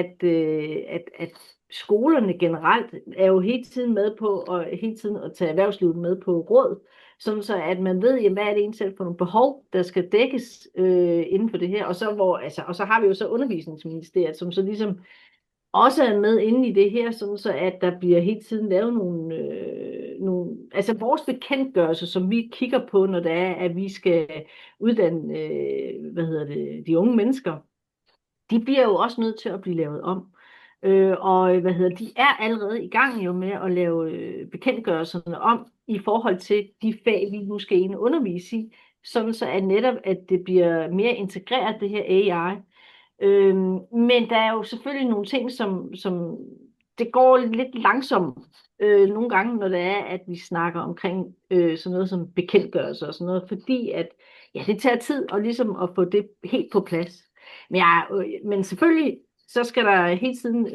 [SPEAKER 3] at skolerne generelt er jo hele tiden med på, og hele tiden at tage erhvervslivet med på råd, sådan så at man ved, jamen, hvad er det egentlig for nogle behov, der skal dækkes inden for det her, og så har vi jo så undervisningsministeriet, som så ligesom også er med inde i det her, sådan så at der bliver hele tiden lavet nogle altså vores bekendtgørelse, som vi kigger på, når det er, at vi skal uddanne, de unge mennesker, de bliver jo også nødt til at blive lavet om. De er allerede i gang jo med at lave bekendtgørelserne om i forhold til de fag, vi nu skal ind og undervise i, sådan så at netop, at det bliver mere integreret, det her AI. Men der er jo selvfølgelig nogle ting, som det går lidt langsomt nogle gange, når det er, at vi snakker omkring sådan noget som bekendtgørelse og sådan noget, fordi at det tager tid og ligesom at få det helt på plads. Men selvfølgelig så skal der hele tiden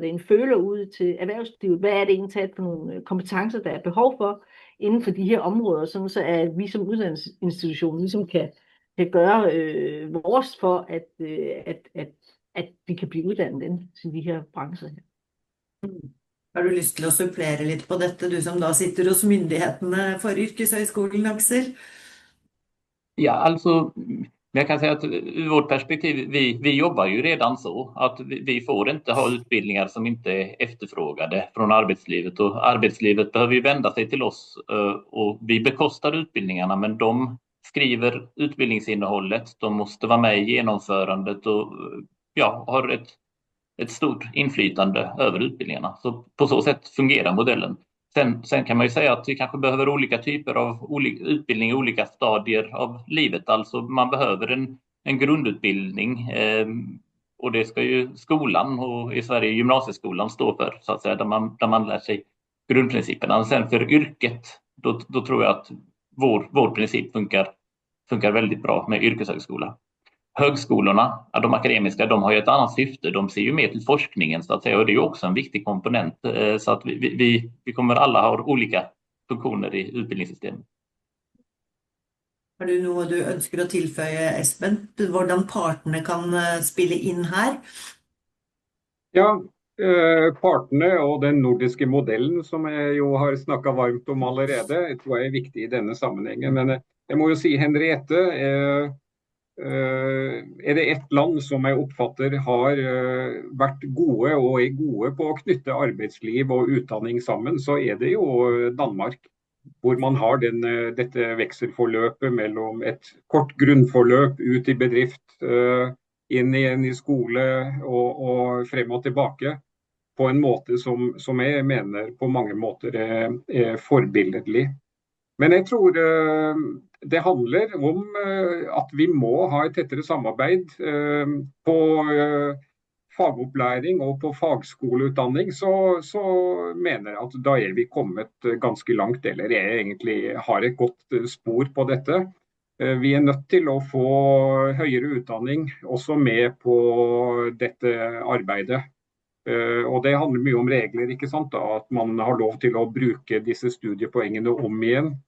[SPEAKER 3] en føler ud til erhvervslivet. Hvad er det egentlig for nogle kompetencer, der er behov for inden for de her områder, sådan så at vi som uddannelsesinstitution ligesom kan gøre vores for, at vi kan blive uddannet inden til de her brancher her.
[SPEAKER 1] Har du lyst til å supplere litt på dette, du som da sitter hos myndighetene for yrkeshøgskolen, Aksel?
[SPEAKER 6] Ja, alltså jag kan säga att ur vårt perspektiv, vi jobbar ju redan så att vi får inte ha utbildningar som inte är efterfrågade från arbetslivet, och arbetslivet behöver ju vända sig till oss och vi bekostar utbildningarna, men de skriver utbildningsinnehållet, de måste vara med i genomförandet och har ett stort inflytande över utbildningarna. Så på så sätt fungerar modellen. Sen kan man ju säga att vi kanske behöver olika typer av utbildning i olika stadier av livet. Alltså man behöver en grundutbildning och det ska ju skolan, och i Sverige gymnasieskolan, stå för, så att säga, där man lär sig grundprinciperna. Sen för yrket, då tror jag att vår princip funkar väldigt bra med yrkeshögskola. högskolorna, de akademiska, de har ju ett annat syfte. De ser ju mer till forskningen så att säga, och det är ju också en viktig komponent. Så att vi kommer alla ha olika funktioner i utbildningssystemet.
[SPEAKER 1] Har du noe du ønsker å tilføye, Espen? Hvordan partene kan spille inn her?
[SPEAKER 2] Ja, partene og den nordiske modellen som jeg jo har snakket varmt om allerede, jeg tror jeg er viktig i denne sammenhengen. Men jeg må jo si, Henriette, er det et land som jeg oppfatter har vært gode og er gode på å knytte arbeidsliv og utdanning sammen, så er det jo Danmark. Hvor man har dette vekselforløpet mellom et kort grunnforløp ut i bedrift, inn i skole og frem og tilbake, på en måte som jeg mener på mange måter er forbilledlig. Men jeg tror det handler om at vi må ha et tettere samarbeid på fagopplæring og på fagskoleutdanning, så mener jeg at da er vi kommet ganske langt, eller jeg egentlig har et godt spor på dette. Vi er nødt til å få høyere utdanning også med på dette arbeidet. Og det handler mye om regler, ikke sant? At man har lov til å bruke disse studiepoengene om igjen,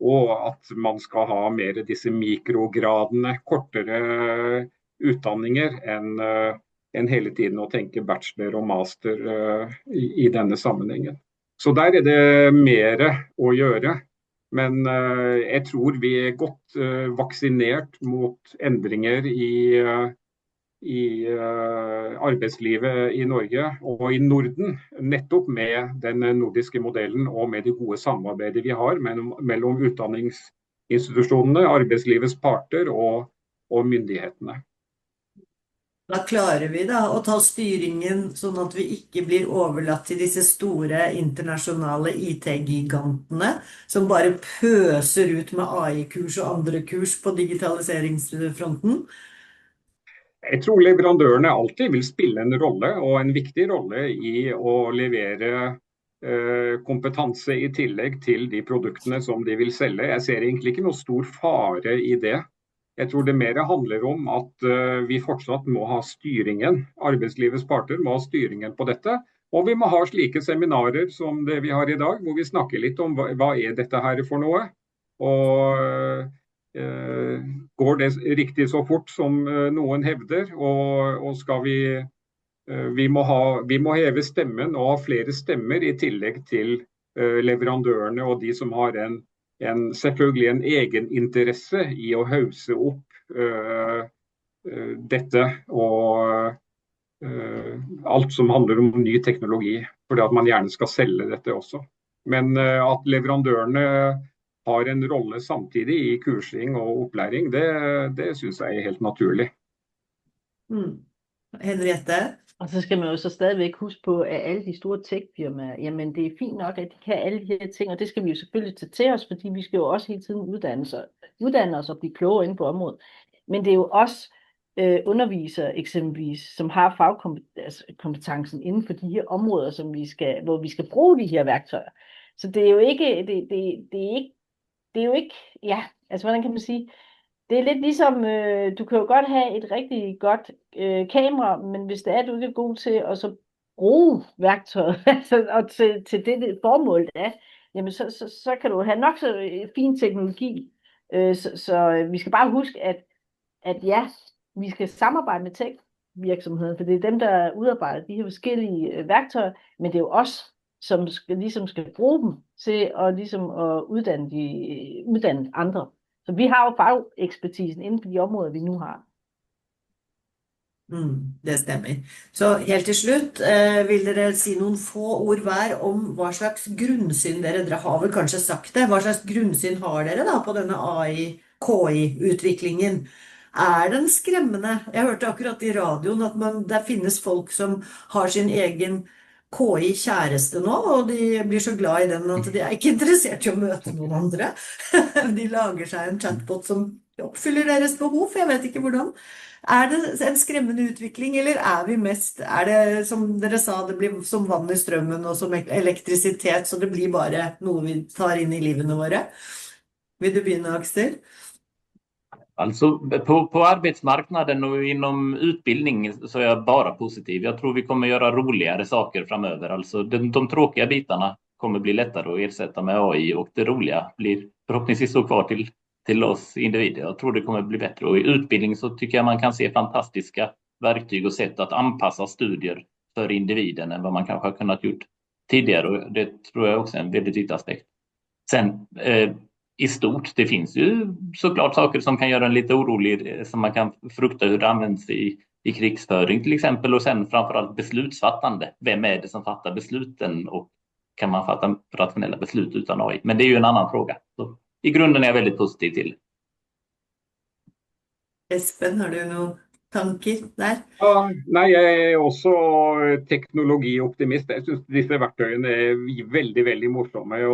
[SPEAKER 2] og at man skal ha mer disse mikrogradene, kortere utdanninger enn hele tiden å tenke bachelor og master i denne sammenhengen. Så der er det mer å gjøre. Men jeg tror vi er godt vaksinert mot endringer i arbeidslivet i Norge og i Norden, nettopp med den nordiske modellen og med de gode samarbeidet vi har mellom utdanningsinstitusjonene, arbeidslivets parter og myndighetene.
[SPEAKER 1] Da klarer vi da å ta styringen sånn at vi ikke blir overlatt til disse store internasjonale IT-gigantene som bare pøser ut med AI-kurs og andre kurs på digitaliseringsfronten.
[SPEAKER 2] Jeg tror leverandørene alltid vil spille en rolle, og en viktig rolle i å levere kompetanse i tillegg til de produktene som de vil selge. Jeg ser egentlig ikke noe stor fare i det. Jeg tror det mer handler om at vi fortsatt må ha styringen. Arbeidslivets parter må ha styringen på dette. Og vi må ha slike seminarer som det vi har i dag, hvor vi snakker litt om hva er dette her for noe. Og går det riktig så fort som noen hevder, og skal vi må heve stemmen og ha flere stemmer i tillegg til leverandørene og de som har selvfølgelig en egen interesse i å hause opp dette og alt som handler om ny teknologi, fordi at man gjerne skal selge dette også. Men at leverandørene har en rolle samtidig i kursing og opplæring, det synes jeg er helt naturlig.
[SPEAKER 1] Henriette?
[SPEAKER 3] Og så skal man jo så stadigvæk huske på, at alle de store tech-firmaer, jamen det er fint nok, at de kan alle de her ting, og det skal vi jo selvfølgelig tage til os, fordi vi skal jo også hele tiden uddanne os og blive klogere inde på området. Men det er jo også undervisere eksempelvis, som har fagkompetencen inden for de her områder, hvor vi skal bruge de her værktøjer. Så det er jo ikke, det er jo ikke, ja, altså hvordan kan man sige, det er lidt ligesom, du kan jo godt have et rigtig godt kamera, men hvis det er, du ikke er god til at så bruge værktøjet, altså, og til det formål det er, jamen så kan du have nok så fin teknologi. Så vi skal bare huske, at ja, vi skal samarbejde med tech-virksomheden, for det er dem, der udarbejder de her forskellige værktøjer, men det er jo os, som skal bruge dem til at uddanne andre. Så vi har jo fagekspertisen inden for de områder, vi nu har.
[SPEAKER 1] Det stemmer. Så helt til slutt, vil dere si noen få ord hver om hva slags grunnsyn dere har vel kanskje sagt det, hva slags grunnsyn har dere da på denne AI-KI-utviklingen? Er den skremmende? Jeg hørte akkurat i radioen at der finnes folk som har sin egen KI-kjæreste nå, og de blir så glad i den at de er ikke interessert i å møte noen andre. De lager seg en chatbot som oppfyller deres behov, for jeg vet ikke hvordan. Er det en skremmende utvikling, eller er det som dere sa, det blir som vann i strømmen og som elektrisitet, så det blir bare noe vi tar inn i livene våre? Vil du begynne, Aksel?
[SPEAKER 6] Alltså på arbetsmarknaden och inom utbildning så är jag bara positiv. Jag tror vi kommer göra roligare saker framöver. Alltså de tråkiga bitarna kommer bli lättare att ersätta med AI och det roliga blir förhoppningsvis så kvar till oss individer. Jag tror det kommer bli bättre. Och i utbildning så tycker jag man kan se fantastiska verktyg och sätt att anpassa studier för individen än vad man kanske har kunnat gjort tidigare. Och det tror jag också är en väldigt viktig aspekt. Sen i stort, det finns ju såklart saker som kan göra en lite orolig, som man kan frukta hur det används i krigsföring till exempel, och sen framförallt beslutsfattande. Vem är det som fattar besluten och kan man fatta rationella beslut utan AI? Men det är ju en annan fråga. Så i grunden är jag väldigt positiv till.
[SPEAKER 1] Espen, har du noen tanker der?
[SPEAKER 2] Ja, nei, jeg er også teknologioptimist. Jeg synes disse verktøyene er veldig, veldig morsomme.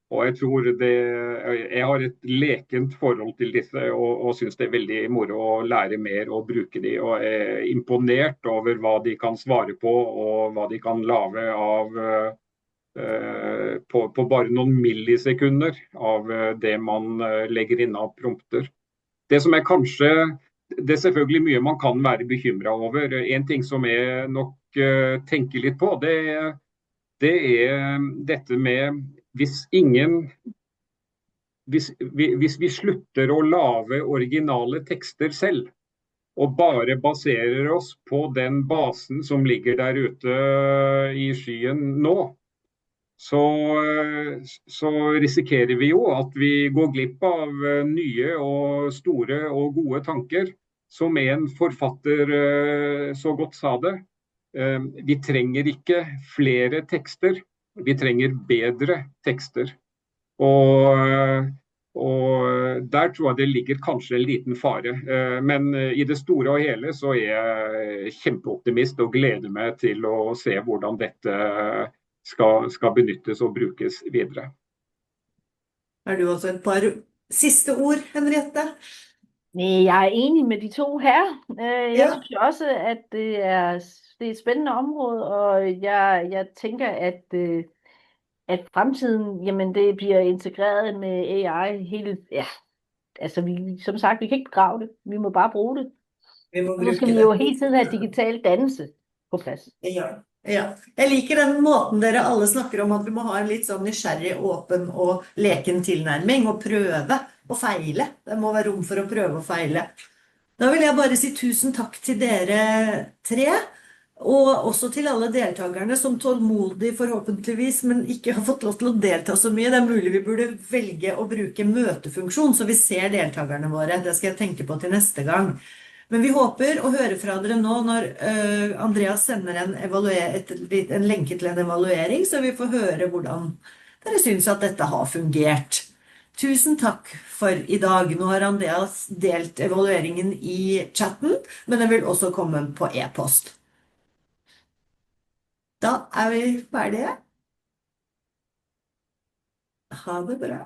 [SPEAKER 2] Og jeg tror jeg har et lekent forhold til disse og synes det er veldig moro å lære mer og bruke de. Og er imponert over hva de kan svare på og hva de kan lage av på bare noen millisekunder av det man legger inn av prompter. Det som er kanskje, det er selvfølgelig mye man kan være bekymret over. En ting som jeg nok tenker litt på, det er dette med hvis vi slutter å lage originale tekster selv, og bare baserer oss på den basen som ligger der ute i skyen nå, så risikerer vi jo at vi går glipp av nye og store og gode tanker. Som en forfatter så godt sa det, vi trenger ikke flere tekster, vi trenger bedre tekster. Og der tror jeg det ligger kanskje en liten fare. Men i det store og hele så er jeg kjempeoptimist og gleder meg til å se hvordan dette skal benyttes og brukes videre.
[SPEAKER 1] Har du også et par siste ord, Henriette?
[SPEAKER 3] Nej, jeg er enig med de to her. Jeg
[SPEAKER 1] Ja.
[SPEAKER 3] synes jo også, at det er et spændende område, og jeg tænker, at fremtiden, jamen det bliver integreret med AI hele, ja, altså som sagt, vi kan ikke begrave det, vi må bare bruge det.
[SPEAKER 1] Vi må
[SPEAKER 3] Og så
[SPEAKER 1] bruke
[SPEAKER 3] skal vi
[SPEAKER 1] det.
[SPEAKER 3] jo hele tiden have digital dannelse på plads.
[SPEAKER 1] Ja. Jeg liker den måten dere alle snakker om at vi må ha en litt sånn nysgjerrig, åpen og leken tilnærming, og prøve og feile. Det må være rom for å prøve og feile. Da vil jeg bare si tusen takk til dere tre, og også til alle deltakerne som tålmodig forhåpentligvis, men ikke har fått lov til å delta så mye. Det er mulig vi burde velge å bruke møtefunksjon, så vi ser deltakerne våre. Det skal jeg tenke på til neste gang. Men vi håper å høre fra dere nå når Andreas sender en lenke til en evaluering, så vi får høre hvordan dere synes at dette har fungert. Tusen takk for i dag. Nå har Andreas delt evalueringen i chatten, men den vil også komme på e-post. Da er vi ferdige. Ha det bra.